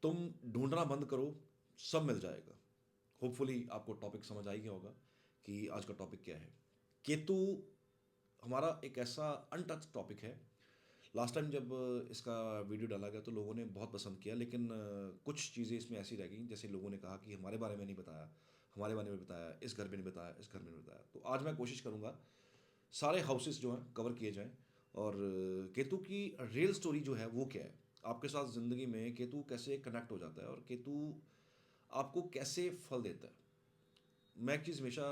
तुम ढूंढना बंद करो, सब मिल जाएगा। होपफुली आपको टॉपिक समझ आ ही गया होगा कि आज का टॉपिक क्या है। केतु हमारा एक ऐसा अनटच टॉपिक है। लास्ट टाइम जब इसका वीडियो डाला गया तो लोगों ने बहुत पसंद किया, लेकिन कुछ चीज़ें इसमें ऐसी रह गई, जैसे लोगों ने कहा कि हमारे बारे में नहीं बताया, हमारे बारे में बताया, इस घर में नहीं बताया, इस घर में नहीं बताया। तो आज मैं कोशिश करूँगा सारे हाउसेस जो हैं कवर किए जाएं, और केतु की रियल स्टोरी जो है वो क्या है, आपके साथ ज़िंदगी में केतु कैसे कनेक्ट हो जाता है और केतु आपको कैसे फल देता है। मैं एक चीज़ हमेशा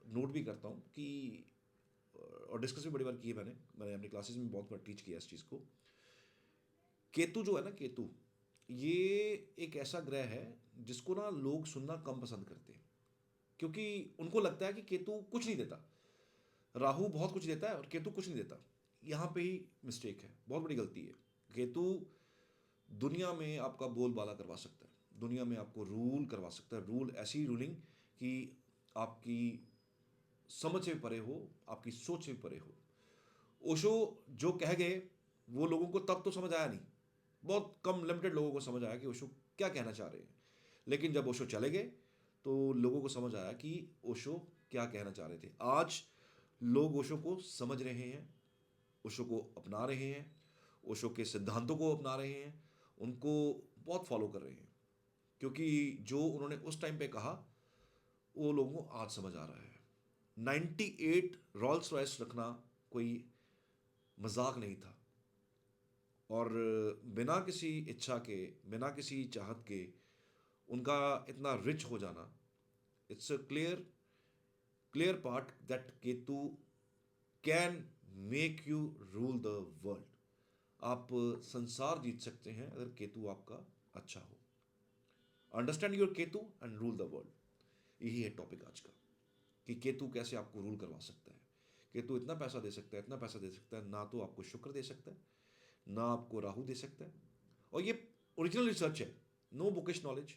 नोट भी करता हूँ कि, और डिस्कस भी बड़ी बार की है मैंने मैंने अपनी क्लासेस में बहुत बार टीच किया इस चीज़ को। केतु जो है ना, केतु ये एक ऐसा ग्रह है जिसको ना लोग सुनना कम पसंद करते हैं, क्योंकि उनको लगता है कि केतु कुछ नहीं देता। राहु बहुत कुछ देता है और केतु कुछ नहीं देता। यहाँ पे ही मिस्टेक है, बहुत बड़ी गलती है। केतु दुनिया में आपका बोलबाला करवा सकता है, दुनिया में आपको रूल करवा सकता है, रूल ऐसी रूलिंग कि आपकी समझ से भी परे हो, आपकी सोच से भी परे हो। ओशो जो कह गए वो लोगों को तब तो समझ आया नहीं, बहुत कम लिमिटेड लोगों को समझ आया कि ओशो क्या कहना चाह रहे हैं। लेकिन जब ओशो चले गए तो लोगों को समझ आया कि ओशो क्या कहना चाह रहे थे। आज लोग ओशो को समझ रहे हैं, ओशो को अपना रहे हैं, ओशो के सिद्धांतों को अपना रहे हैं, उनको बहुत फॉलो कर रहे हैं, क्योंकि जो उन्होंने उस टाइम पे कहा वो लोगों को आज समझ आ रहा है। 98 रॉल्स रॉयस रखना कोई मजाक नहीं था, और बिना किसी इच्छा के, बिना किसी चाहत के उनका इतना रिच हो जाना, it's a clear clear part that Ketu can make you rule the world. आप संसार जीत सकते हैं अगर केतु आपका अच्छा हो। Understand your Ketu and rule the world, यही है टॉपिक आज का, कि केतु कैसे आपको रूल करवा सकता है। केतु इतना पैसा दे सकता है, इतना पैसा दे सकता है, ना तो आपको शुक्र दे सकता है, ना आपको राहु दे सकता है। और ये ओरिजिनल रिसर्च है, नो बुकिश नॉलेज,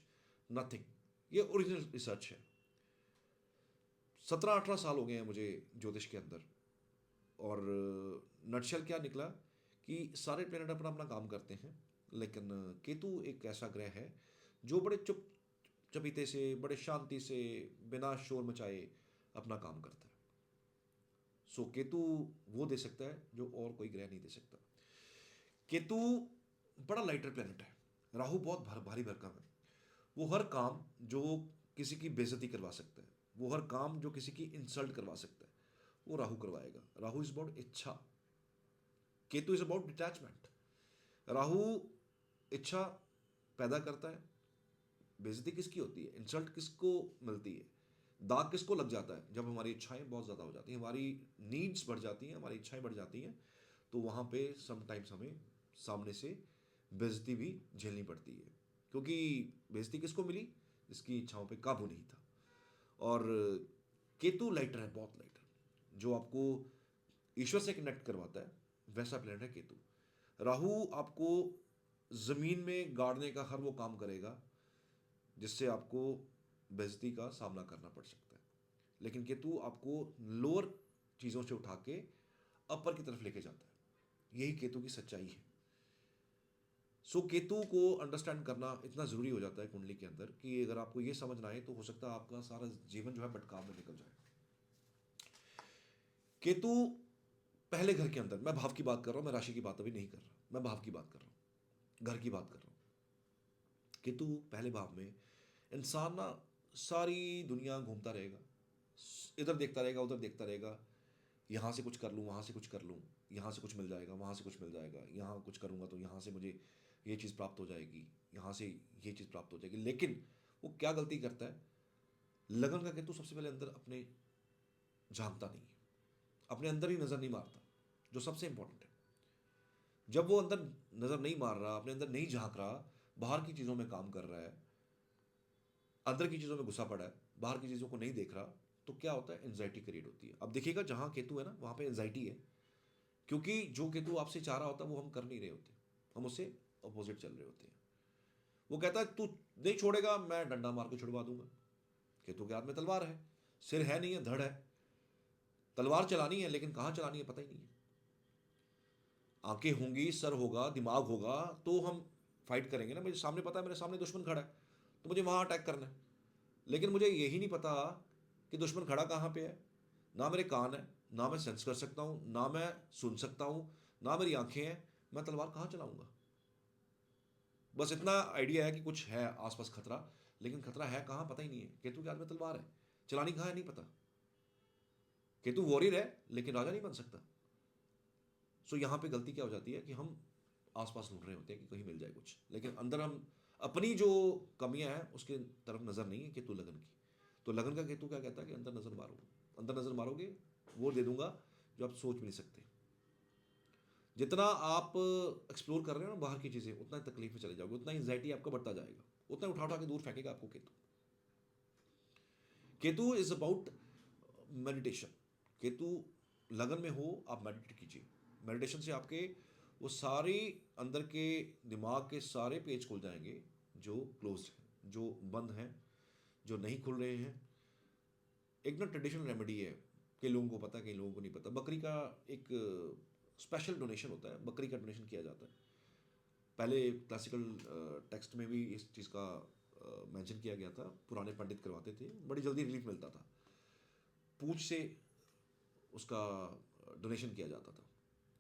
नथिंग, ये ओरिजिनल रिसर्च है। 17-18 साल हो गए हैं मुझे ज्योतिष के अंदर, और नटशल क्या निकला कि सारे प्लेनेट अपना अपना काम करते हैं, लेकिन केतु एक ऐसा ग्रह है जो बड़े चुप चपीते से, बड़े शांति से, बिना शोर मचाए अपना काम करता है। सो केतु वो दे सकता है जो और कोई ग्रह नहीं दे सकता। केतु बड़ा लाइटर प्लेनेट है, राहु बहुत भारी भरकम है। वो हर काम जो किसी की बेइज्जती करवा सकता है, वो हर काम जो किसी की इंसल्ट करवा सकता है, वो राहु करवाएगा। राहु इज अबाउट इच्छा, Ketu is about detachment. Rahu इच्छा पैदा करता है, बेइज्जती किसकी होती है, इंसल्ट किसको मिलती है, दाग किसको लग जाता है, जब हमारी इच्छाएं बहुत ज़्यादा हो जाती हैं, हमारी नीड्स बढ़ जाती हैं, हमारी इच्छाएं बढ़ जाती हैं, तो वहाँ पे समटाइम्स हमें सामने से बेइज्जती भी झेलनी पड़ती है। क्योंकि बेइज्जती किसको मिली, जिसकी इच्छाओं पे काबू नहीं था। और केतु लाइटर है, बहुत लाइटर, जो आपको ईश्वर से कनेक्ट करवाता है, वैसा प्लेनेट है केतु। राहु आपको ज़मीन में गाड़ने का हर वो काम करेगा जिससे आपको बेइज्जती का सामना करना पड़ सकता है। लेकिन केतु आपको लोअर चीज़ों से उठा के अपर की तरफ लेके जाता है, यही केतु की सच्चाई है। सो केतु को अंडरस्टैंड करना इतना ज़रूरी हो जाता है कुंडली के अंदर, कि अगर आपको ये समझ ना आए तो हो सकता है आपका सारा जीवन जो है भटकाव में निकल जाए। केतु पहले घर के अंदर, मैं भाव की बात कर रहा हूं, मैं राशि की बात अभी नहीं कर रहा, मैं भाव की बात कर रहा हूं, घर की बात कर रहा हूं। केतु पहले भाव में इंसान ना सारी दुनिया घूमता रहेगा, इधर देखता रहेगा, उधर देखता रहेगा, यहाँ से कुछ कर लूँ, वहाँ से कुछ कर लूँ, यहाँ से कुछ मिल जाएगा, वहाँ से कुछ मिल जाएगा, यहाँ कुछ करूँगा तो यहाँ से मुझे ये चीज़ प्राप्त हो जाएगी, यहाँ से ये चीज़ प्राप्त हो जाएगी। लेकिन वो क्या गलती करता है, लगन का केतु सबसे पहले अंदर अपने झांकता नहीं है, अपने अंदर ही नज़र नहीं मारता, जो सबसे इंपॉर्टेंट है। जब वो अंदर नज़र नहीं मार रहा, अपने अंदर नहीं झांक रहा, बाहर की चीज़ों में काम कर रहा है, अंदर की चीज़ों में घुसा पड़ा है, बाहर की चीज़ों को नहीं देख रहा, तो क्या होता है, एंजाइटी क्रिएट होती है। अब देखिएगा जहाँ केतु है ना, वहाँ पे एंजाइटी है, क्योंकि जो केतु आपसे चाह रहा होता है वो हम कर नहीं रहे होते, हम उससे अपोजिट चल रहे होते हैं। वो कहता है तू नहीं छोड़ेगा, मैं डंडा मार के छुड़वा दूंगा। केतु के हाथ में तलवार है, सिर है नहीं है, धड़ है, तलवार चलानी है, लेकिन कहाँ चलानी है पता ही नहीं है। आंखें होंगी, सर होगा, दिमाग होगा, तो हम फाइट करेंगे ना, मुझे सामने पता है मेरे सामने दुश्मन खड़ा है, तो मुझे वहाँ अटैक करना है। लेकिन मुझे यही नहीं पता कि दुश्मन खड़ा कहाँ पे है, ना मेरे कान है, ना मैं सेंस कर सकता हूँ, ना मैं सुन सकता हूँ, ना मेरी आंखें हैं, मैं तलवार कहाँ चलाऊंगा? बस इतना आइडिया है कि कुछ है आसपास खतरा, लेकिन खतरा है कहाँ पता ही नहीं है। केतु के हाथ में तलवार है, चलानी कहाँ है नहीं पता। केतु वॉरियर है लेकिन राजा नहीं बन सकता। सो यहाँ पे गलती क्या हो जाती है कि हम आसपास ढूंढ रहे होते हैं कि कहीं मिल जाए कुछ, लेकिन अंदर हम अपनी जो कमियां हैं उसके तरफ नजर नहीं है केतु लगन की। तो लगन का केतु क्या कहता है कि अंदर नजर मारो, अंदर नजर मारोगे वो दे दूंगा जो आप सोच भी नहीं सकते। जितना आप एक्सप्लोर कर रहे हो ना बाहर की चीजें, उतना ही तकलीफ में चले जाओगे, उतना एंजाइटी आपका बढ़ता जाएगा, उतना उठा उठा के दूर फेंकेगा आपको Ketu. Ketu is about meditation. Ketu लगन में हो आप मेडिटेट कीजिए। मेडिटेशन से आपके वो सारी अंदर के दिमाग के सारे पेज खुल जाएंगे जो क्लोज हैं, जो बंद हैं, जो नहीं खुल रहे हैं। एक ना ट्रेडिशनल रेमेडी है, कई लोगों को पता है कई लोगों को नहीं पता। बकरी का एक स्पेशल डोनेशन होता है, बकरी का डोनेशन किया जाता है। पहले क्लासिकल टेक्स्ट में भी इस चीज़ का मेंशन किया गया था, पुराने पंडित करवाते थे, बड़ी जल्दी रिलीफ मिलता था। पूछ से उसका डोनेशन किया जाता था।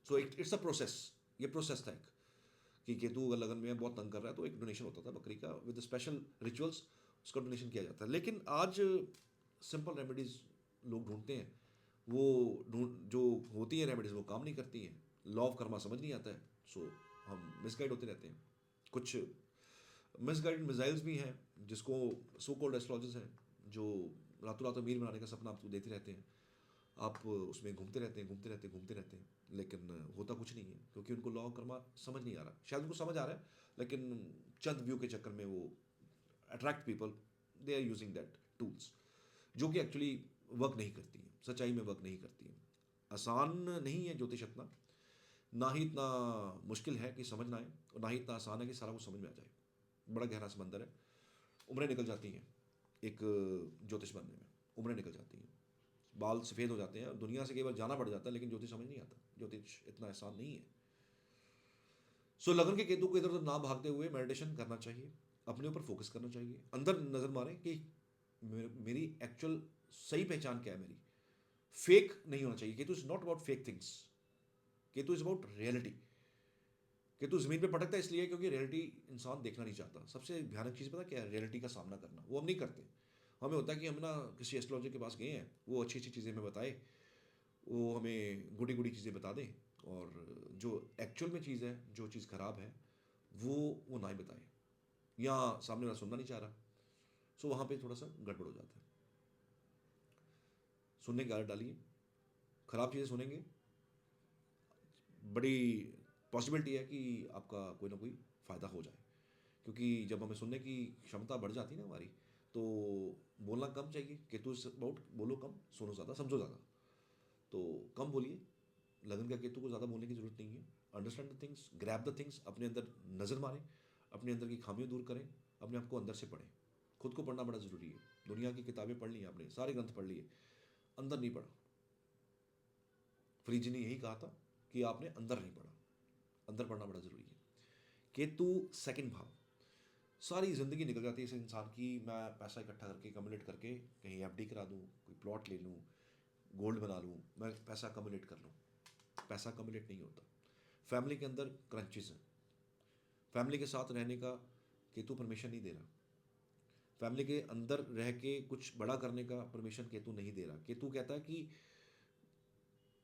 सो इट्स अ प्रोसेस, ये प्रोसेस था एक, कि केतु अगर लगन में बहुत तंग कर रहा है तो एक डोनेशन होता था बकरी का विद स्पेशल रिचुअल्स, उसका डोनेशन किया जाता है। लेकिन आज सिंपल रेमेडीज लोग ढूंढते हैं, वो ढूंढ जो होती है रेमेडीज वो काम नहीं करती हैं, लॉ ऑफ कर्मा समझ नहीं आता है। सो हम मिसगाइड होते रहते हैं। कुछ मिसगाइडेड मिसाइल्स भी हैं जिसको सो कॉल्ड एस्ट्रोलॉजर्स हैं जो रातों रात अमीर बनाने का सपना आप देखते रहते हैं। आप उसमें घूमते रहते हैं, घूमते रहते हैं, घूमते रहते हैं, लेकिन होता कुछ नहीं है, क्योंकि उनको लॉ कर्मा समझ नहीं आ रहा। शायद उनको समझ आ रहा है लेकिन चंद व्यू के चक्कर में वो attract people, they are using that tools जो कि एक्चुअली वर्क नहीं करती हैं, सच्चाई में वर्क नहीं करती हैं। आसान नहीं है ज्योतिष इतना, ना ही इतना मुश्किल है कि समझ ना आए, और ना ही इतना आसान है कि सारा कुछ समझ में आ जाए। बड़ा गहरा समंदर है। उम्रें निकल जाती हैं एक ज्योतिष बनने में, उम्रें निकल जाती हैं, बाल सफ़ेद हो जाते हैं, दुनिया से कई बार जाना पड़ जाता है, लेकिन ज्योतिष समझ नहीं आता। ज्योतिष इतना आसान नहीं है। सो लगन के केतु को इधर उधर ना भागते हुए मेडिटेशन करना चाहिए, अपने ऊपर फोकस करना चाहिए, अंदर नजर मारें कि मेरी एक्चुअल सही पहचान क्या है मेरी। फेक नहीं होना चाहिए। Ketu is not about fake things, Ketu is about reality. Ketu जमीन पे पटकता है इसलिए क्योंकि रियलिटी इंसान देखना नहीं चाहता। सबसे भयानक चीज़ पता क्या है? रियलिटी का सामना करना। वो हम नहीं करते। हमें होता है कि हम ना किसी एस्ट्रोलॉजर के पास गए हैं, वो अच्छी अच्छी चीज़ें हमें बताए, वो हमें गुड़ी गुड़ी चीज़ें बता दें, और जो एक्चुअल में चीज़ है, जो चीज़ खराब है, वो ना ही बताए, या सामने वाला सुनना नहीं चाह रहा। सो वहाँ पे थोड़ा सा गड़बड़ हो जाता है। सुनने की आदत डालिए। खराब चीज़ें सुनेंगे, बड़ी पॉसिबिलिटी है कि आपका कोई ना कोई फ़ायदा हो जाए। क्योंकि जब हमें सुनने की क्षमता बढ़ जाती है ना हमारी, तो बोलना कम चाहिए। केतु इज अबाउट बोलो कम, सुनो ज़्यादा, समझो ज़्यादा। तो कम बोलिए। लगन का केतु को ज़्यादा बोलने की ज़रूरत नहीं है। Understand the things, grab the things, अपने अंदर नज़र मारें, अपने अंदर की खामियां दूर करें, अपने आप को अंदर से पढ़ें। खुद को पढ़ना बड़ा ज़रूरी है। दुनिया की किताबें पढ़ ली आपने, सारे ग्रंथ पढ़ लिए, अंदर नहीं पढ़ा। फ्रीज ने यही कहा था कि आपने अंदर नहीं पढ़ा। अंदर पढ़ना बड़ा ज़रूरी है। केतु सेकंड भाव, सारी ज़िंदगी निकल जाती है इस इंसान की। मैं पैसा इकट्ठा करके कम्युलेट करके कहीं एफडी करा दूँ, कोई प्लॉट ले लूँ, गोल्ड बना लूँ, मैं पैसा कम्युलेट कर लूँ। पैसा कम्युलेट नहीं होता। फैमिली के अंदर क्रंचेस हैं। फैमिली के साथ रहने का केतु परमिशन नहीं दे रहा। फैमिली के अंदर रह के कुछ बड़ा करने का परमिशन केतु नहीं दे रहा। केतु कहता है कि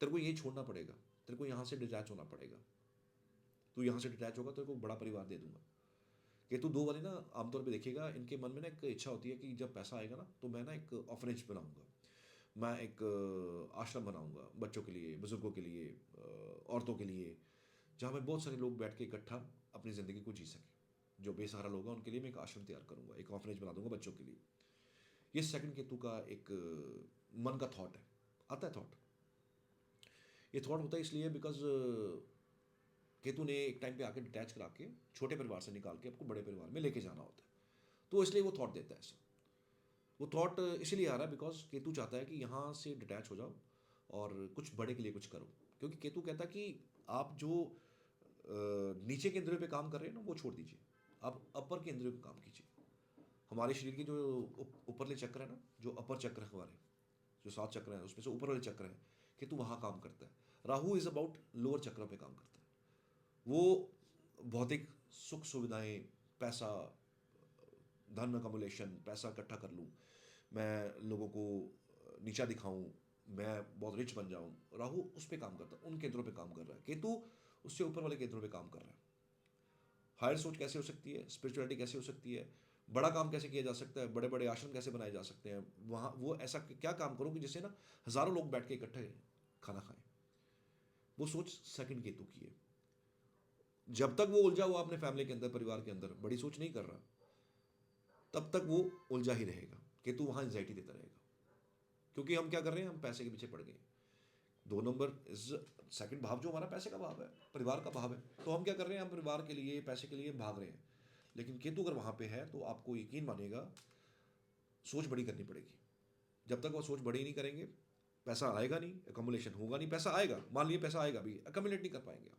तेरे को ये छोड़ना पड़ेगा, तेरे को यहाँ से डिटैच होना पड़ेगा। तू यहाँ से डिटैच होगा, तेरे को बड़ा परिवार दे दूंगा। केतु दो वाले ना आमतौर पे देखिएगा, इनके मन में ना एक इच्छा होती है कि जब पैसा आएगा ना तो मैं ना एक ऑर्फनेज बनाऊंगा, मैं एक आश्रम बनाऊंगा बच्चों के लिए, बुजुर्गों के लिए, औरतों के लिए, जहाँ पे बहुत सारे लोग बैठ के इकट्ठा अपनी ज़िंदगी को जी सकें। जो बेसहारा लोग हैं उनके लिए मैं एक आश्रम तैयार करूंगा, एक ऑर्फनेज बना दूंगा बच्चों के लिए। ये सेकंड केतु का एक मन का थॉट है, आता है थॉट। ये थॉट होता है इसलिए बिकॉज केतु ने एक टाइम पे आके डिटैच करा के छोटे परिवार से निकाल के आपको बड़े परिवार में लेके जाना होता है, तो इसलिए वो थॉट देता है ऐसा। वो थॉट इसीलिए आ रहा है बिकॉज केतु चाहता है कि यहाँ से डिटैच हो जाओ और कुछ बड़े के लिए कुछ करो। क्योंकि केतु कहता है कि आप जो नीचे के इंद्रियों पे काम कर रहे हैं ना वो छोड़ दीजिए। आप अपर के इंद्रियों का काम कीजिए। हमारे शरीर के जो ऊपरले चक्र है ना, जो अपर चक्र है हमारे, जो 7 चक्र हैं उसमें से ऊपर वाले चक्र हैं, केतु वहाँ काम करता है। राहु इज अबाउट लोअर चक्र पे काम करता है। वो भौतिक सुख सुविधाएं, पैसा, धन अकमुलेशन, पैसा इकट्ठा कर लूँ, मैं लोगों को नीचा दिखाऊं, मैं बहुत रिच बन जाऊं, राहु उस पर काम करता है, उन केंद्रों पे काम कर रहा है। केतु उससे ऊपर वाले केंद्रों पे काम कर रहा है। हायर सोच कैसे हो सकती है, स्पिरिचुअलिटी कैसे हो सकती है, बड़ा काम कैसे किया जा सकता है, बड़े बड़े आश्रम कैसे बनाए जा सकते हैं, वहाँ वो ऐसा क्या काम करो कि जिससे ना हज़ारों लोग बैठ के इकट्ठे खाना खाएं। वो सोच सेकंड केतु की है। जब तक वो उलझा हुआ अपने फैमिली के अंदर, परिवार के अंदर बड़ी सोच नहीं कर रहा, तब तक वो उलझा ही रहेगा। केतु वहाँ एंजाइटी देता रहेगा। क्योंकि हम क्या कर रहे हैं, हम पैसे के पीछे पड़ गए। 2 नंबर इज सेकंड भाव जो हमारा पैसे का भाव है, परिवार का भाव है, तो हम क्या कर रहे हैं, हम परिवार के लिए, पैसे के लिए भाग रहे हैं। लेकिन केतु अगर वहाँ पे है तो आपको यकीन मानिएगा सोच बड़ी करनी पड़ेगी। जब तक वो सोच बड़ी नहीं करेंगे, पैसा आएगा नहीं, अकोमुलेशन होगा नहीं। पैसा आएगा, मान लीजिए पैसा आएगा भी, अकोमुलेट नहीं कर पाएंगे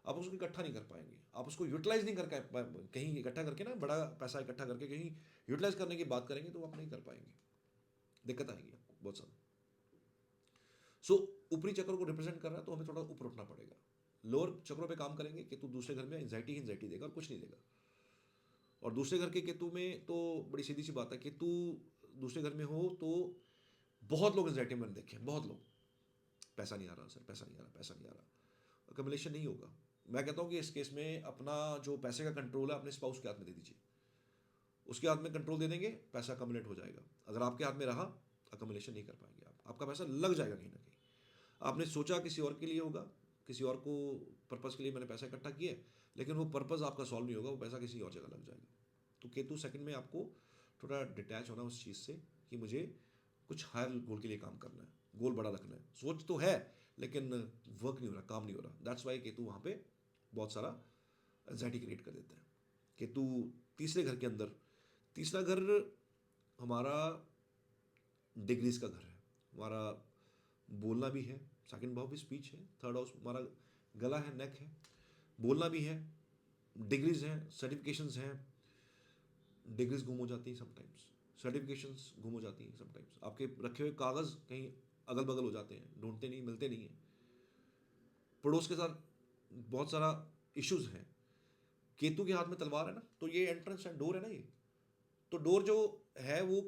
आप उसको इकट्ठा नहीं कर पाएंगे, आप उसको यूटिलाइज नहीं कर कहीं इकट्ठा करके ना, बड़ा पैसा इकट्ठा करके कहीं यूटिलाइज करने की बात करेंगे तो आप नहीं कर पाएंगे, दिक्कत आएगी आपको बहुत सारी। सो ऊपरी चक्र को रिप्रेजेंट कर रहा है तो हमें थोड़ा ऊपर उठना पड़ेगा। लोअर चक्रों पे काम करेंगे, केतु दूसरे घर में एंजाइटी ही एंजाइटी देगा और कुछ नहीं देगा। और दूसरे घर के केतु में तो बड़ी सीधी सी बात है, केतु दूसरे घर में हो तो बहुत लोग एंजाइटी में देखे, बहुत लोग, पैसा नहीं आ रहा सर, पैसा नहीं आ रहा, पैसा नहीं आ रहा, अकमुलेशन नहीं होगा। मैं कहता हूँ कि इस केस में अपना जो पैसे का कंट्रोल है अपने स्पाउस के हाथ में दे दीजिए। उसके हाथ में कंट्रोल दे देंगे, पैसा अकमुलेट हो जाएगा। अगर आपके हाथ में रहा, अकमुलेशन नहीं कर पाएंगे आप, आपका पैसा लग जाएगा कहीं ना कहीं। आपने सोचा किसी और के लिए होगा, किसी और को पर्पज़ के लिए मैंने पैसा इकट्ठा किया, लेकिन वो पर्पज़ आपका सॉल्व नहीं होगा, वो पैसा किसी और जगह लग जाएगा। तो केतु सेकंड में आपको थोड़ा डिटैच होना उस चीज़ से कि मुझे कुछ हायर गोल के लिए काम करना है, गोल बड़ा रखना है। सोच तो है लेकिन वर्क नहीं हो रहा, काम नहीं हो रहा। दैट्स वाई केतु वहाँ पे बहुत सारा एंजाइटी क्रिएट कर देता है। केतु तीसरे घर के अंदर, तीसरा घर हमारा डिग्रीज का घर है, हमारा बोलना भी है, सेकंड भाव भी स्पीच है, थर्ड हाउस हमारा गला है, नेक है, बोलना भी है, डिग्रीज हैं, सर्टिफिकेशंस हैं। डिग्रीज गुम हो जाती हैं समटाइम्स, सर्टिफिकेशंस गुम हो जाती हैं समटाइम्स, आपके रखे हुए कागज़ कहीं अगल बगल हो जाते हैं, ढूंढते नहीं, मिलते नहीं हैं। पड़ोस के साथ बहुत सारा इश्यूज हैं। केतु के हाथ में तलवार है ना, तो ये एंट्रेंस है, डोर है ना ये, तो डोर जो है वो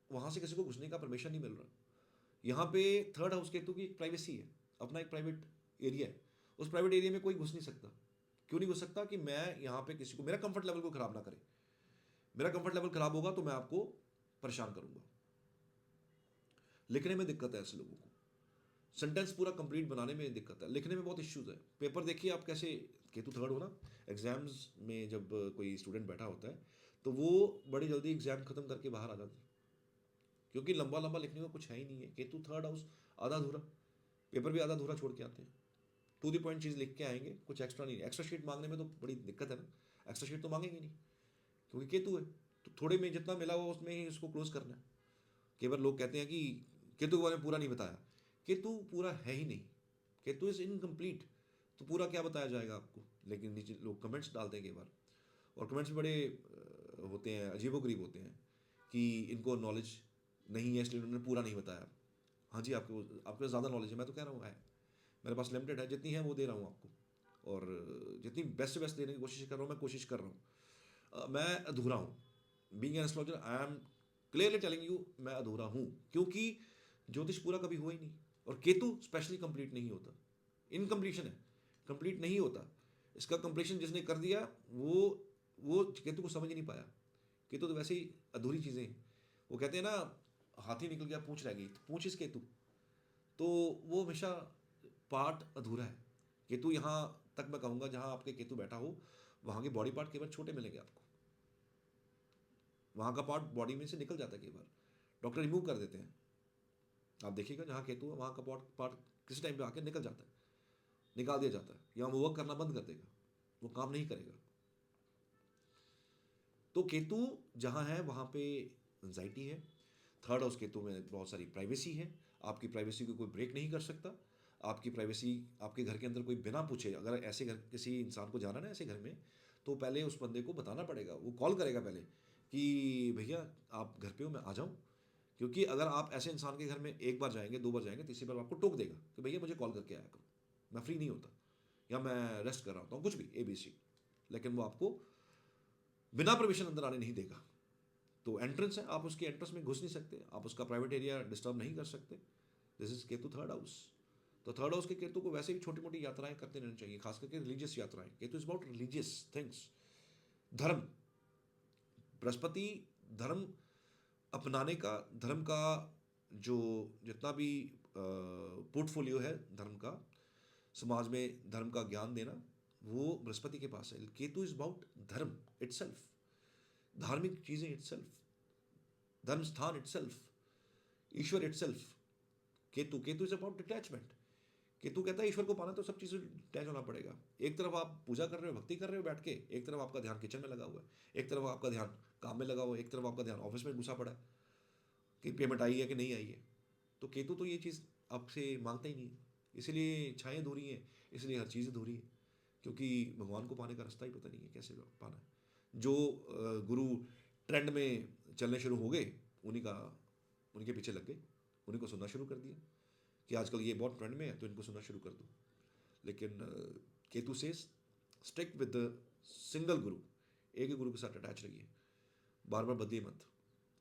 वहाँ से किसी को घुसने का परमिशन नहीं मिल रहा। यहाँ पे थर्ड हाउस केतु की प्राइवेसी है, अपना एक प्राइवेट एरिया है। उस प्राइवेट एरिया में कोई घुस नहीं सकता। क्यों नहीं घुस सकता कि मैं यहाँ पे किसी को, मेरा कंफर्ट लेवल को खराब ना करे। मेरा कंफर्ट लेवल खराब होगा तो मैं आपको परेशान करूंगा। लिखने में दिक्कत है ऐसे लोगों को, सेंटेंस पूरा कंप्लीट बनाने में दिक्कत है, लिखने में बहुत इश्यूज है। पेपर देखिए आप कैसे, केतु थर्ड हो ना, एग्जाम्स में जब कोई स्टूडेंट बैठा होता है तो वो बड़ी जल्दी एग्जाम खत्म करके बाहर आ जाता है, क्योंकि लंबा लंबा लिखने का कुछ है ही नहीं है। केतु थर्ड हाउस आधा अधूरा, पेपर भी आधा अधूरा छोड़ के आते हैं। टू द पॉइंट चीज़ लिख के आएंगे, कुछ एक्स्ट्रा नहीं। एक्स्ट्रा शीट मांगने में तो बड़ी दिक्कत है ना, एक्स्ट्रा शीट तो मांगेंगे नहीं क्योंकि केतु है। तो थोड़े में जितना मिला हुआ उसमें ही उसको क्लोज करना है। कई बार लोग कहते हैं कि केतु के बारे में पूरा नहीं बताया। केतु पूरा है ही नहीं, केतु इज इनकम्प्लीट, तो पूरा क्या बताया जाएगा आपको। लेकिन नीचे लोग कमेंट्स डालते हैं कई बार, और कमेंट्स बड़े होते हैं, अजीबोगरीब होते हैं कि इनको नॉलेज नहीं है इसलिए उन्होंने पूरा नहीं बताया। हाँ जी, आपको आपके पास ज़्यादा नॉलेज है, मैं तो कह रहा हूँ है, मेरे पास लिमिटेड है, जितनी है वो दे रहा हूँ आपको, और जितनी बेस्ट से बेस्ट देने की कोशिश कर रहा हूँ, मैं कोशिश कर रहा हूँ। मैं अधूरा हूँ, being an astrologer I am clearly telling you, मैं अधूरा हूँ, क्योंकि ज्योतिष पूरा कभी हुआ ही नहीं। और केतु स्पेशली कंप्लीट नहीं होता, इनकम्प्लीशन है, कंप्लीट नहीं होता। इसका कंप्लीशन जिसने कर दिया वो केतु को समझ ही नहीं पाया। केतु तो वैसे ही अधूरी चीज़ें हैं। वो कहते हैं ना, हाथी निकल गया पूंछ रह गई, तो पूंछ इस केतु, तो वो हमेशा पार्ट अधूरा है। केतु यहाँ तक मैं कहूँगा जहाँ आपके केतु बैठा हो वहाँ के बॉडी पार्ट केवल छोटे मिलेंगे आपको, वहाँ का पार्ट बॉडी में से निकल जाता है, कई बार डॉक्टर रिमूव कर देते हैं। आप देखिएगा जहाँ केतु है वहाँ का पार्ट पार्ट किसी टाइम पे आके निकल जाता है, निकाल दिया जाता है, या वो वर्क करना बंद कर देगा, वो काम नहीं करेगा। तो केतु जहाँ है वहाँ पे एंजाइटी है। थर्ड हाउस केतु में बहुत सारी प्राइवेसी है, आपकी प्राइवेसी को कोई ब्रेक नहीं कर सकता। आपकी प्राइवेसी, आपके घर के अंदर कोई बिना पूछे, अगर ऐसे घर किसी इंसान को जाना ना ऐसे घर में, तो पहले उस बंदे को बताना पड़ेगा, वो कॉल करेगा पहले कि भैया आप घर पे हो, मैं आ जाऊँ। क्योंकि अगर आप ऐसे इंसान के घर में एक बार जाएंगे, दो बार जाएंगे, तीसरी बार आपको टोक देगा कि भैया मुझे कॉल करके आया करो, मैं फ्री नहीं होता, या मैं रेस्ट कर रहा होता हूँ, कुछ भी ABC। लेकिन वो आपको बिना परमिशन अंदर आने नहीं देगा। तो एंट्रेंस है, आप उसके एंट्रेंस में घुस नहीं सकते, आप उसका प्राइवेट एरिया डिस्टर्ब नहीं कर सकते। This is Ketu third house. तो थर्ड हाउस के केतु को वैसे भी छोटी मोटी यात्राएं करते रहनी चाहिए, खास करके रिलीजियस यात्राएं। Ketu is about religious things, धर्म। बृहस्पति धर्म अपनाने का, धर्म का जो जितना भी पोर्टफोलियो है धर्म का, समाज में धर्म का ज्ञान देना, वो बृहस्पति के पास है। केतु इज अबाउट धर्म इटसेल्फ, धार्मिक चीजें इटसेल्फ, धर्म स्थान itself, Ishwar itself. Ketu Ketu is about detachment. Ketu कहता है ईश्वर को पाना तो सब चीज़ें अटैच होना पड़ेगा। एक तरफ आप पूजा कर रहे हो, भक्ति कर रहे हो बैठ के, एक तरफ आपका ध्यान किचन में लगा हुआ है, एक तरफ आपका ध्यान काम में लगा हुआ है, एक तरफ आपका ध्यान ऑफिस में घुसा पड़ा है कि पेमेंट आई है कि नहीं आई है। तो केतु तो ये चीज़ आपसे मांगता ही नहीं है, इसीलिए छाएँ अधूरी हैं, इसलिए हर चीज़ अधूरी है, क्योंकि भगवान को पाने का रास्ता ही पता नहीं है कैसे पाना है। जो गुरु ट्रेंड में चलने शुरू हो गए, उन्हीं के पीछे लग गए, उन्हीं को सुनना शुरू कर दिया कि आजकल ये बहुत ट्रेंड में है तो इनको सुनना शुरू कर दो। लेकिन केतु से स्टिक विद द सिंगल गुरु, एक ही गुरु के साथ अटैच रहिए, बार बार बदलिए मत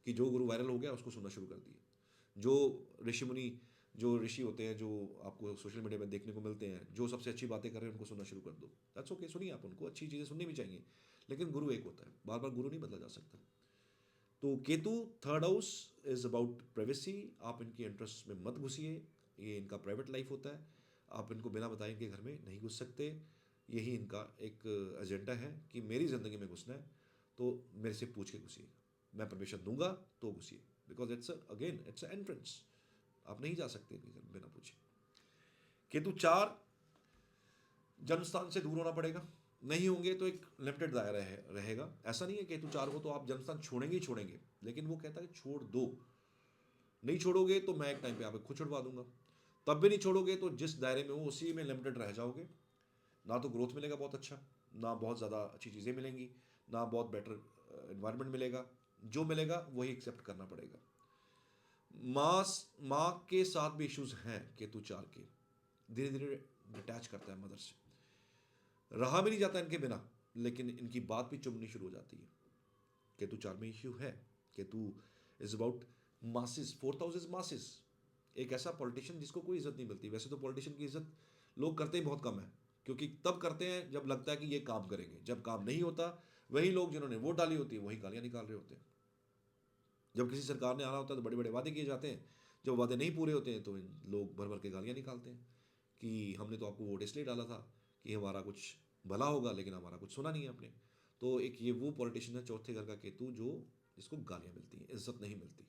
कि जो गुरु वायरल हो गया उसको सुनना शुरू कर दिए। जो ऋषि मुनि, जो ऋषि होते हैं, जो आपको सोशल मीडिया में देखने को मिलते हैं, जो सबसे अच्छी बातें कर रहे हैं उनको सुनना शुरू कर दो। दैट्स ओके, सुनिए आप उनको, अच्छी चीज़ें सुननी भी चाहिए, लेकिन गुरु एक होता है, बार बार गुरु नहीं बदला जा सकता। तो Ketu third house is about privacy. आप इनके इंटरेस्ट में मत घुसिए, ये इनका प्राइवेट लाइफ होता है, आप इनको बिना बताए इनके घर में नहीं घुस सकते। यही इनका एक एजेंडा है कि मेरी ज़िंदगी में घुसना है तो मेरे से पूछ के घुसिए, मैं परमिशन दूंगा तो घुसिए, बिकॉज इट्स एंट्रेंस, आप नहीं जा सकते इनके घर में बिना पूछे। केतु 4, जन्म स्थान से दूर होना पड़ेगा, नहीं होंगे तो एक लिमिटेड दायरा रहेगा। ऐसा नहीं है केतु 4 को तो आप जन्म स्थान छोड़ेंगे ही छोड़ेंगे, लेकिन वो कहता है छोड़ दो, नहीं छोड़ोगे तो मैं एक टाइम पे आप खुद छुड़वा दूंगा। तब भी नहीं छोड़ोगे तो जिस दायरे में हो उसी में लिमिटेड रह जाओगे, ना तो ग्रोथ मिलेगा बहुत अच्छा, ना बहुत ज़्यादा अच्छी चीज़ें मिलेंगी, ना बहुत बेटर इन्वायरमेंट मिलेगा। जो मिलेगा वही एक्सेप्ट करना पड़ेगा। माँ के साथ भी इश्यूज हैं केतु 4 के, धीरे धीरे डिटैच करता है मदर से, रहा भी नहीं जाता इनके बिना, लेकिन इनकी बात भी चुभनी शुरू हो जाती है। केतु 4 में इश्यू है। Ketu is about masses, 4th house is masses. एक ऐसा पॉलिटिशियन जिसको कोई इज्जत नहीं मिलती। वैसे तो पॉलिटिशियन की इज्जत लोग करते ही बहुत कम है, क्योंकि तब करते हैं जब लगता है कि ये काम करेंगे, जब काम नहीं होता वही लोग जिन्होंने वोट डाली होती है वही गालियां निकाल रहे होते हैं। जब किसी सरकार ने आना होता है तो बड़े बड़े वादे किए जाते हैं, जब वादे नहीं पूरे होते हैं तो लोग भर भर के गालियां निकालते हैं कि हमने तो आपको वोट इसलिए डाला था कि हमारा कुछ भला होगा, लेकिन हमारा कुछ सुना नहीं है आपने। तो एक ये वो पॉलिटिशियन है चौथे घर का केतु, जो जिसको गालियां मिलती हैं, इज्जत नहीं मिलती।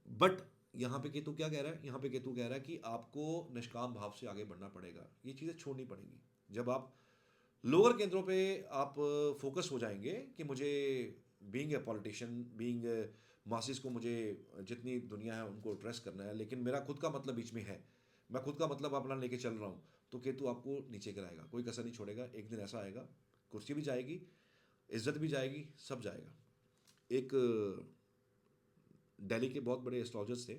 बट यहाँ पे केतु क्या कह रहा है, यहाँ पे केतु कह रहा है कि आपको निष्काम भाव से आगे बढ़ना पड़ेगा, ये चीज़ें छोड़नी पड़ेंगी। जब आप लोअर केंद्रों पे आप फोकस हो जाएंगे कि मुझे being a politician, being masses को मुझे जितनी दुनिया है उनको एड्रेस करना है, लेकिन मेरा खुद का मतलब बीच में है, मैं खुद का मतलब अपना लेके चल रहा हूँ, तो केतु आपको नीचे गिराएगा, कोई कसर नहीं छोड़ेगा। एक दिन ऐसा आएगा, कुर्सी भी जाएगी, इज्जत भी जाएगी, सब जाएगा। एक दिल्ली के बहुत बड़े एस्ट्रोलॉजर्स थे,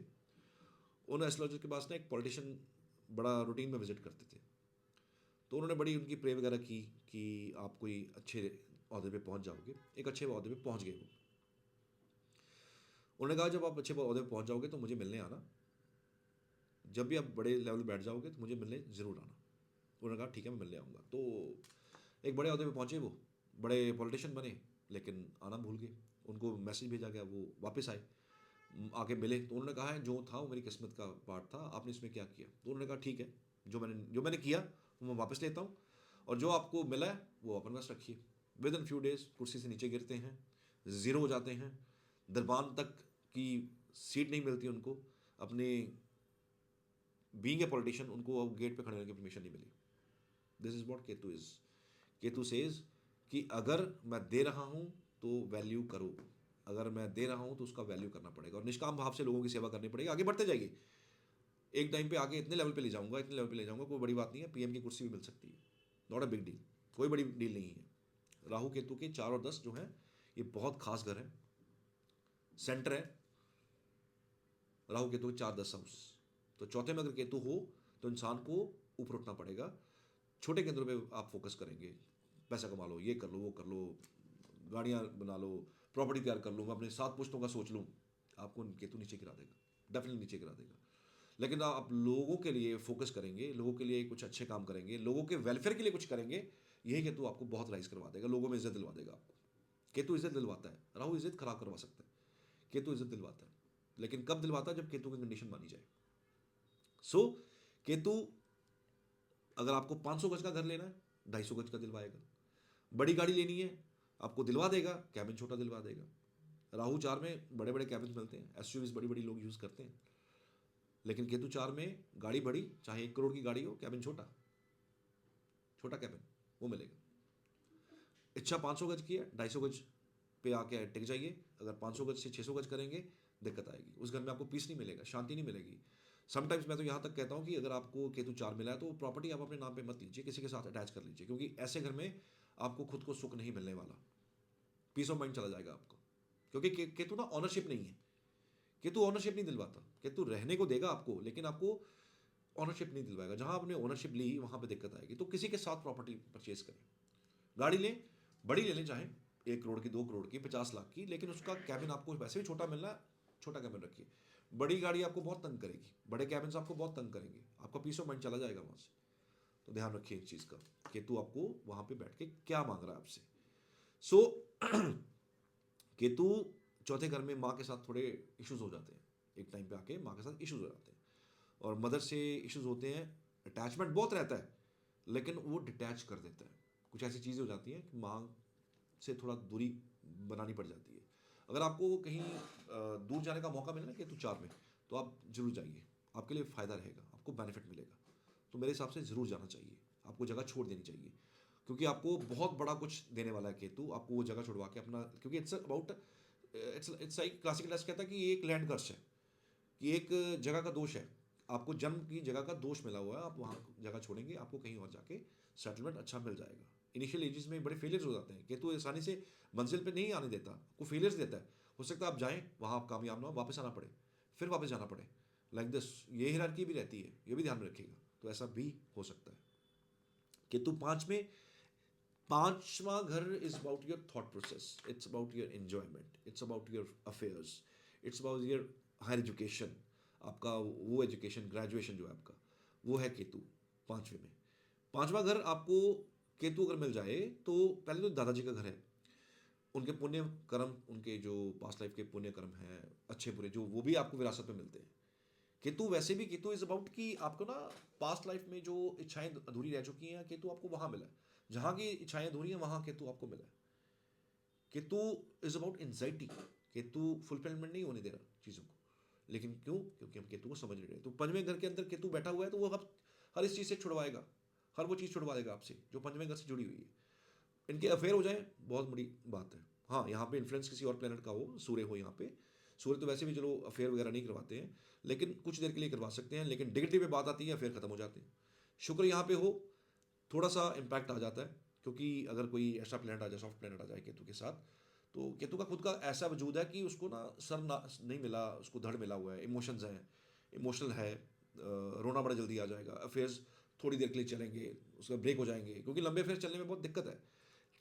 उन एस्ट्रोलॉजर के पास ना एक पॉलिटिशियन बड़ा रूटीन में विजिट करते थे, तो उन्होंने बड़ी उनकी प्रे वगैरह की कि आप कोई अच्छे अहदे पे पहुंच जाओगे। एक अच्छे अहदे पे पहुंच गए वो। उन्होंने कहा जब आप अच्छे अहदे पे पहुंच जाओगे तो मुझे मिलने आना, जब भी आप बड़े लेवल पे बैठ जाओगे तो मुझे मिलने ज़रूर आना। उन्होंने कहा ठीक है मैं मिलने आऊँगा। तो एक बड़े अहदे पे पहुँचे वो, बड़े पॉलिटिशियन बने, लेकिन आना भूल गए। उनको मैसेज भेजा गया, वो वापस आए, आके मिले, तो उन्होंने कहा है जो था वो मेरी किस्मत का पार्ट था, आपने इसमें क्या किया। तो उन्होंने कहा ठीक है, जो मैंने किया वो मैं वापस लेता हूँ, और जो आपको मिला है वो अपने पास रखिए। विद इन फ्यू डेज कुर्सी से नीचे गिरते हैं, ज़ीरो हो जाते हैं, दरबान तक की सीट नहीं मिलती उनको। अपने बीइंग ए पॉलिटिशियन उनको गेट पे खड़े होने की परमिशन नहीं मिली। This is what Ketu is. Ketu says कि अगर मैं दे रहा हूँ तो वैल्यू करो, अगर मैं दे रहा हूँ तो उसका वैल्यू करना पड़ेगा, और निष्काम भाव से लोगों की सेवा करनी पड़ेगी। आगे बढ़ते जाइए, एक टाइम पे आगे इतने लेवल पे ले जाऊंगा, इतने लेवल पे ले जाऊंगा, कोई बड़ी बात नहीं है, PM की कुर्सी भी मिल सकती है, नॉट अ बिग डील, कोई बड़ी डील नहीं है। राहु केतु के 4 और 10 जो हैं ये बहुत खास घर है, सेंटर है राहु केतु के 4 10 हाउस। तो चौथे में अगर केतु हो तो इंसान को ऊपर उठना पड़ेगा, छोटे केंद्रों पे आप फोकस करेंगे, पैसा कमा लो, ये कर लो, वो कर लो, गाड़ियाँ बना लो, प्रॉपर्टी तैयार कर लूँ, मैं अपने 7 पुश्तों का सोच लूँ, आपको केतु नीचे गिरा देगा, डेफिनेटली नीचे गिरा देगा। लेकिन आप लोगों के लिए फोकस करेंगे, लोगों के लिए कुछ अच्छे काम करेंगे, लोगों के वेलफेयर के लिए कुछ करेंगे, यही केतु आपको बहुत राइज करवा देगा, लोगों में इज्जत दिलवा देगा आपको। केतु इज्जत दिलवाता है, राहु इज्जत खराब करवा सकता है, केतु इज्जत दिलवाता है। लेकिन कब दिलवाता है? जब केतु की कंडीशन मानी जाए। सो केतु अगर आपको 500 गज का घर लेना है 250 गज का दिलवाएगा, बड़ी गाड़ी लेनी है आपको दिलवा देगा, कैबिन छोटा दिलवा देगा। राहु 4 में बड़े बड़े कैबिन मिलते हैं, एसयूवीज बड़ी बड़ी लोग यूज करते हैं, लेकिन केतु 4 में गाड़ी बड़ी, चाहे 1 करोड़ की गाड़ी हो, कैबिन छोटा, छोटा कैबिन वो मिलेगा। इच्छा 500 गज की है, 250 गज पे आके टिक जाइए। अगर 500 गज से 600 गज करेंगे दिक्कत आएगी, उस घर में आपको पीस नहीं मिलेगा, शांति नहीं मिलेगी। समटाइम्स मैं तो यहाँ तक कहता हूँ कि अगर आपको केतु 4 मिला है तो प्रॉपर्टी आप अपने नाम पे मत लीजिए, किसी के साथ अटैच कर लीजिए, क्योंकि ऐसे घर में आपको खुद को सुख नहीं मिलने वाला, पीस ऑफ माइंड चला जाएगा आपको। क्योंकि केतु ना ऑनरशिप नहीं है, केतु ऑनरशिप नहीं दिलवाता, केतु रहने को देगा आपको लेकिन आपको ऑनरशिप नहीं दिलवाएगा। जहां आपने ऑनरशिप ली वहां पे दिक्कत आएगी। तो किसी के साथ प्रॉपर्टी परचेज करें, गाड़ी लें, बड़ी ले लें, चाहे 1 करोड़ की, 2 करोड़ की, 50 लाख की, लेकिन उसका कैबिन आपको वैसे भी छोटा मिलना है, छोटा कैबिन रखिए। बड़ी गाड़ी आपको बहुत तंग करेगी, बड़े कैबिन आपको बहुत तंग करेंगे, आपका पीस ऑफ माइंड चला जाएगा वहां से। तो ध्यान रखिए इस चीज़ का, केतु आपको वहां पे बैठ के क्या मांग रहा है आपसे। सो केतु चौथे घर में माँ के साथ थोड़े इश्यूज हो जाते हैं, एक टाइम पे आके माँ के साथ इश्यूज हो जाते हैं, और मदर से इश्यूज होते हैं। अटैचमेंट बहुत रहता है लेकिन वो डिटैच कर देता है, कुछ ऐसी चीज़ें हो जाती हैं कि माँ से थोड़ा दूरी बनानी पड़ जाती है। अगर आपको कहीं दूर जाने का मौका मिले ना केतु 4 में, तो आप जरूर जाइए, आपके लिए फ़ायदा रहेगा, आपको बेनिफिट मिलेगा। तो मेरे हिसाब से ज़रूर जाना चाहिए, आपको जगह छोड़ देनी चाहिए, क्योंकि आपको बहुत बड़ा कुछ देने वाला है केतु। आपको वो जगह छुड़वा के अपना, क्योंकि it's about, it's like classical astro कहता है कि ये एक लैंड कर्स है, कि एक जगह का दोष है, आपको जन्म की जगह का दोष मिला हुआ है, आप वहाँ जगह छोड़ेंगे, आपको कहीं और जाके सेटलमेंट अच्छा मिल जाएगा। इनिशियल एजेस में बड़े फेलियर्स हो जाते हैं, केतु आसानी से मंजिल पे नहीं आने देता, आपको फेलियर्स देता है। हो सकता है आप जाएं, वहाँ आप कामयाब ना हो, वापस आना पड़े, फिर वापस जाना पड़े, लाइक दिस। ये हिरार्की भी रहती है, ये भी ध्यान में रखिएगा। तो ऐसा भी हो सकता है। केतु 5 में, 5वां घर is about your thought process, it's about your enjoyment, it's about your affairs, it's about your higher education, आपका वो एजुकेशन, ग्रेजुएशन जो है आपका, वो है केतु 5वें में। 5वां घर आपको केतु अगर मिल जाए तो पहले तो दादाजी का घर है, उनके पुण्य कर्म, उनके जो पास्ट लाइफ के पुण्य कर्म हैं अच्छे बुरे, जो वो भी आपको विरासत में मिलते हैं। केतु वैसे भी, केतु इज अबाउट कि आपको ना पास्ट लाइफ में जो इच्छाएं अधूरी रह चुकी हैं, केतु आपको वहां मिला है, जहां की इच्छाएं अधूरी हैं वहां केतु आपको मिला है। Ketu is about anxiety, Ketu fulfilment नहीं होने दे रहा चीज़ों को, लेकिन क्यों? क्योंकि हम केतु को समझ नहीं रहे। तो 5वें घर के अंदर केतु बैठा हुआ है, तो वो हर इस चीज़ से छुड़वाएगा, हर वो चीज़ छुड़वा देगा आपसे जो 5वें घर से जुड़ी हुई है। इनके अफेयर हो जाए बहुत बड़ी बात है। हाँ, यहाँ पे इन्फ्लुएंस किसी और प्लेनेट का हो, सूर्य हो यहाँ पे, सूर्य तो वैसे भी चलो अफेयर वगैरह नहीं करवाते हैं, लेकिन कुछ देर के लिए करवा सकते हैं, लेकिन डिग्निटी पे बात आती है अफेयर खत्म हो जाते हैं। शुक्र यहाँ पे हो, थोड़ा सा इम्पैक्ट आ जाता है, क्योंकि अगर कोई ऐसा प्लेनेट आ जाए, सॉफ्ट प्लेनेट आ जाए केतु के साथ, तो केतु का खुद का ऐसा वजूद है कि उसको ना सर ना नहीं मिला, उसको धड़ मिला हुआ है, इमोशंस हैं, इमोशनल है, रोना बड़ा जल्दी आ जाएगा, अफेयर्स थोड़ी देर के लिए चलेंगे, उसका ब्रेक हो जाएंगे, क्योंकि लंबे अफेयर चलने में बहुत दिक्कत है।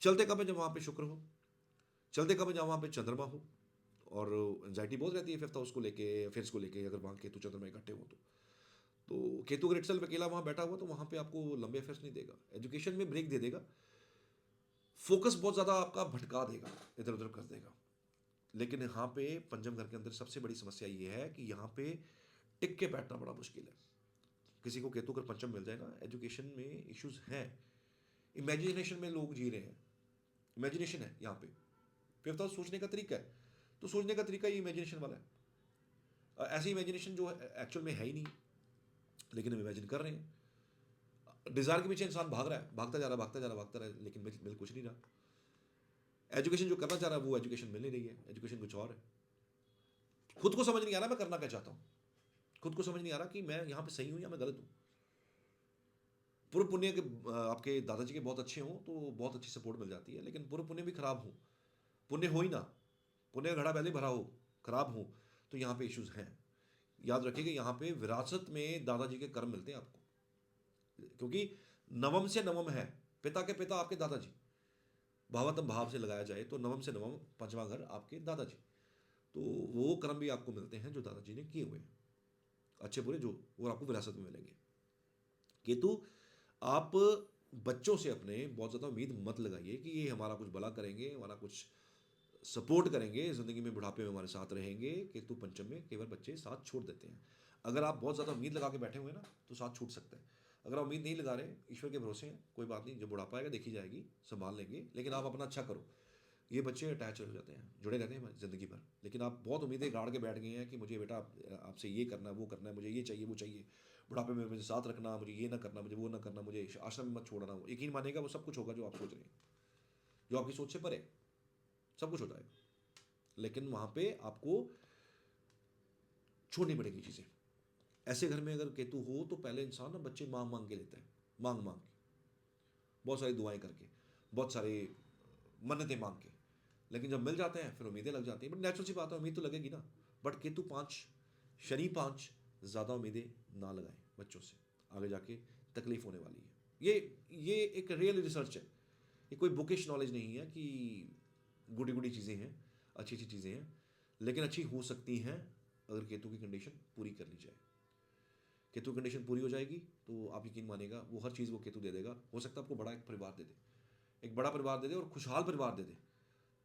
चलते कब है? जब वहाँ पे शुक्र हो, चलते कब है? जब वहाँ पे चंद्रमा हो, और एंजाइटी बहुत रहती है 5th हाउस को लेके, अफेयर्स को लेके, अगर वहाँ केतु चंद्रमा इकट्ठे हो तो केतु अगर इटसेल्फ अकेला वहाँ बैठा हुआ तो वहाँ पे आपको लंबे अफेयर्स नहीं देगा, एजुकेशन में ब्रेक दे देगा, फोकस बहुत ज़्यादा आपका भटका देगा, इधर उधर कर देगा। लेकिन यहाँ पे पंचम घर के अंदर सबसे बड़ी समस्या ये है कि यहाँ पे टिक के बैठना बड़ा मुश्किल है। किसी को केतु अगर पंचम मिल जाए ना, एजुकेशन में इश्यूज हैं, इमेजिनेशन में लोग जी रहे हैं, इमेजिनेशन है यहाँ पे। 5th हाउस सोचने का तरीका है, तो सोचने का तरीका ये इमेजिनेशन वाला है। ऐसी इमेजिनेशन जो एक्चुअल में है ही नहीं, लेकिन हम इमेजिन कर रहे हैं। डिजायर के पीछे इंसान भाग रहा है, भागता जा रहा है, भागता जा रहा है, भागता रहा है, लेकिन मिल कुछ नहीं रहा। एजुकेशन जो करना चाह रहा है वो एजुकेशन मिल नहीं रही है, एजुकेशन कुछ और है। खुद को समझ नहीं आ रहा मैं करना क्या चाहता हूँ, खुद को समझ नहीं आ रहा कि मैं यहाँ पे सही हूँ या मैं गलत हूँ। पूर्व पुण्य के आपके दादाजी के बहुत अच्छे हों तो बहुत अच्छी सपोर्ट मिल जाती है, लेकिन पूर्व पुण्य भी खराब हो, पुण्य हो ही ना, पुण्य का घड़ा पहले भरा हो, खराब हो, तो यहाँ पे इश्यूज हैं। याद रखिए कि यहाँ पे विरासत में दादाजी के कर्म मिलते हैं आपको, क्योंकि नवम से नवम है, पिता के पिता आपके दादाजी, भावात्म भाव से लगाया जाए तो नवम से नवम पंचवा घर आपके दादाजी, तो वो कर्म भी आपको मिलते हैं जो दादाजी ने किए हुए हैं, अच्छे बुरे जो, वो आपको विरासत में मिलेंगे। केतु, आप बच्चों से अपने बहुत ज़्यादा उम्मीद मत लगाइए कि ये हमारा कुछ भला करेंगे, हमारा कुछ सपोर्ट करेंगे, ज़िंदगी में बुढ़ापे में हमारे साथ रहेंगे। केतु पंचम में केवल बच्चे साथ छोड़ देते हैं। अगर आप बहुत ज़्यादा उम्मीद लगा के बैठे हुए हैं ना, तो साथ छूट सकता है। अगर आप उम्मीद नहीं लगा रहे, ईश्वर के भरोसे हैं, कोई बात नहीं, जब बुढ़ापा आएगा देखी जाएगी, संभाल लेंगे, लेकिन आप अपना अच्छा करो। ये बच्चे अटैच हो जाते हैं, जुड़े रहते हैं ज़िंदगी भर, लेकिन आप बहुत उम्मीदें गाड़ के बैठ गए हैं कि मुझे बेटा आपसे ये करना है, वो करना है, मुझे ये चाहिए, वो चाहिए, बुढ़ापे में मुझे साथ रखना, मुझे ये ना करना, मुझे वो ना करना, मुझे आश्रम में मत छोड़ना। यकीन मानेगा वो सब कुछ होगा जो आप सोच रहे हैं, जो आपकी सोच से परे, सब कुछ हो जाएगा, लेकिन वहाँ पे आपको छोड़नी पड़ेगी चीज़ें। ऐसे घर में अगर केतु हो तो पहले इंसान ना बच्चे मांग मांग के लेता है, मांग मांग के, बहुत सारी दुआएं करके, बहुत सारे मन्नतें मांग के, लेकिन जब मिल जाते हैं फिर उम्मीदें लग जाती हैं। बट नेचुरल सी बात है, उम्मीद तो लगेगी ना। बट केतु 5, शनि 5, ज़्यादा उम्मीदें ना लगाएं बच्चों से, आगे जाके तकलीफ होने वाली है। ये एक रियल रिसर्च है, ये कोई बुकिश नॉलेज नहीं है कि गुडी गुडी चीज़ें हैं, अच्छी अच्छी चीज़ें हैं, लेकिन अच्छी हो सकती हैं अगर केतु की कंडीशन पूरी कर ली जाए। केतु कंडीशन पूरी हो जाएगी तो आप यकीन मानेगा वो हर चीज़ वो केतु दे देगा। हो सकता है आपको बड़ा एक परिवार दे दे, एक बड़ा परिवार दे दे और खुशहाल परिवार दे दे,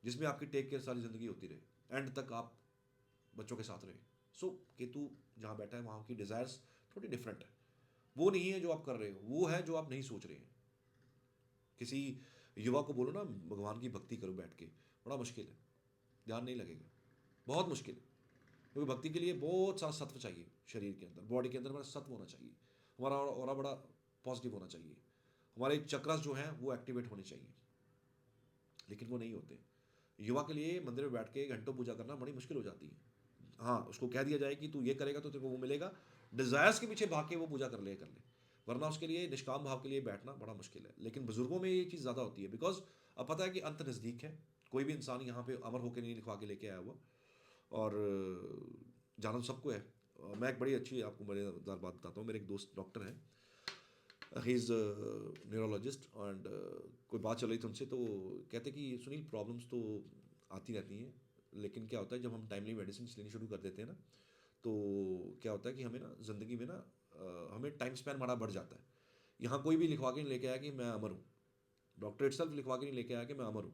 जिसमें आपकी टेक केयर सारी ज़िंदगी होती रहे, एंड तक आप बच्चों के साथ रहे। सो केतु जहाँ बैठा है वहाँ की डिज़ायर्स थोड़ी डिफरेंट है, वो नहीं है जो आप कर रहे हो, वो है जो आप नहीं सोच रहे हैं। किसी युवा को बोलो ना भगवान की भक्ति करो बैठ के, बड़ा मुश्किल है, ध्यान नहीं लगेगा, बहुत मुश्किल है, क्योंकि भक्ति के लिए बहुत सारा सत्व चाहिए, शरीर के अंदर, बॉडी के अंदर हमारा सत्व होना चाहिए, हमारा और बड़ा पॉजिटिव होना चाहिए, हमारे चक्रस जो हैं वो एक्टिवेट होने चाहिए, लेकिन वो नहीं होते। युवा के लिए मंदिर में बैठ के घंटों पूजा करना बड़ी मुश्किल हो जाती है। हाँ, उसको कह दिया जाए कि तू ये करेगा तो तेरे को वो मिलेगा, डिजायर्स के पीछे भाग के वो पूजा कर ले, वरना उसके लिए निष्काम भाव के लिए बैठना बड़ा मुश्किल है। लेकिन बुजुर्गों में ये चीज़ ज़्यादा होती है, बिकॉज अब पता है कि अंत नज़दीक है, कोई भी इंसान यहाँ पे अमर होकर नहीं लिखवा के लेके आया हुआ, और जाना तो सबको है। मैं एक बड़ी अच्छी आपको मज़ेदार बात बताता हूँ। मेरे एक दोस्त डॉक्टर हैं, ही इज़ न्यूरोलॉजिस्ट, एंड कोई बात चल रही थी उनसे, तो कहते कि सुनील प्रॉब्लम्स तो आती रहती हैं, लेकिन क्या होता है जब हम टाइमली मेडिसिन लेनी शुरू कर देते हैं ना, तो क्या होता है कि हमें ना ज़िंदगी में ना हमें टाइम स्पैन हमारा बढ़ जाता है। यहाँ कोई भी लिखवा के नहीं लेके आया कि मैं अमर हूँ, डॉक्टर इटसेल्फ लिखवा के नहीं लेके आया कि मैं अमर हूँ।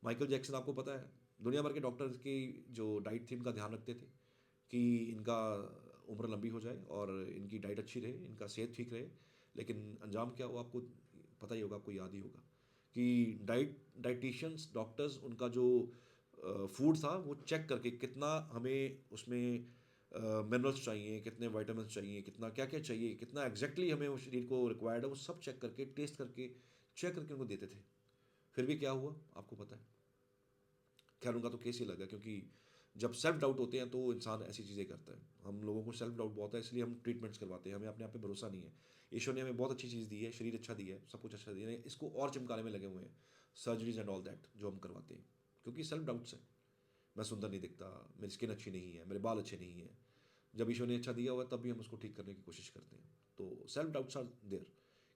माइकल जैक्सन आपको पता है, दुनिया भर के डॉक्टर्स की जो डाइट थी इनका ध्यान रखते थे कि इनका उम्र लंबी हो जाए और इनकी डाइट अच्छी रहे, इनका सेहत ठीक रहे, लेकिन अंजाम क्या हुआ आपको पता ही होगा, आपको याद ही होगा कि डाइटिशियंस डॉक्टर्स उनका जो फूड था वो चेक करके कितना हमें उसमें मिनरल्स चाहिए, कितने वाइटामिन चाहिए, कितना क्या क्या चाहिए, कितना एग्जैक्टली हमें उस शरीर को रिक्वायर्ड है, वो सब चेक करके, टेस्ट करके, चेक करके उनको देते थे। फिर भी क्या हुआ आपको पता है। खैर उनका तो केस ही लगा, क्योंकि जब सेल्फ डाउट होते हैं तो इंसान ऐसी चीज़ें करता है। हम लोगों को सेल्फ डाउट बहुत है, इसलिए हम ट्रीटमेंट्स करवाते हैं, हमें अपने आप पे भरोसा नहीं है। ईश्वर ने हमें बहुत अच्छी चीज़ दी है, शरीर अच्छा दिया है, सब कुछ अच्छा दिया है, इसको और चमकाने में लगे हुए हैं, सर्जरीज एंड ऑल दैट जो हम करवाते हैं, क्योंकि सेल्फ डाउट्स है। मैं सुंदर नहीं दिखता, मेरी स्किन अच्छी नहीं है, मेरे बाल अच्छे नहीं हैं, जब ईश्वर ने अच्छा दिया हुआ तब भी हम उसको ठीक करने की कोशिश करते हैं। तो self doubts are there.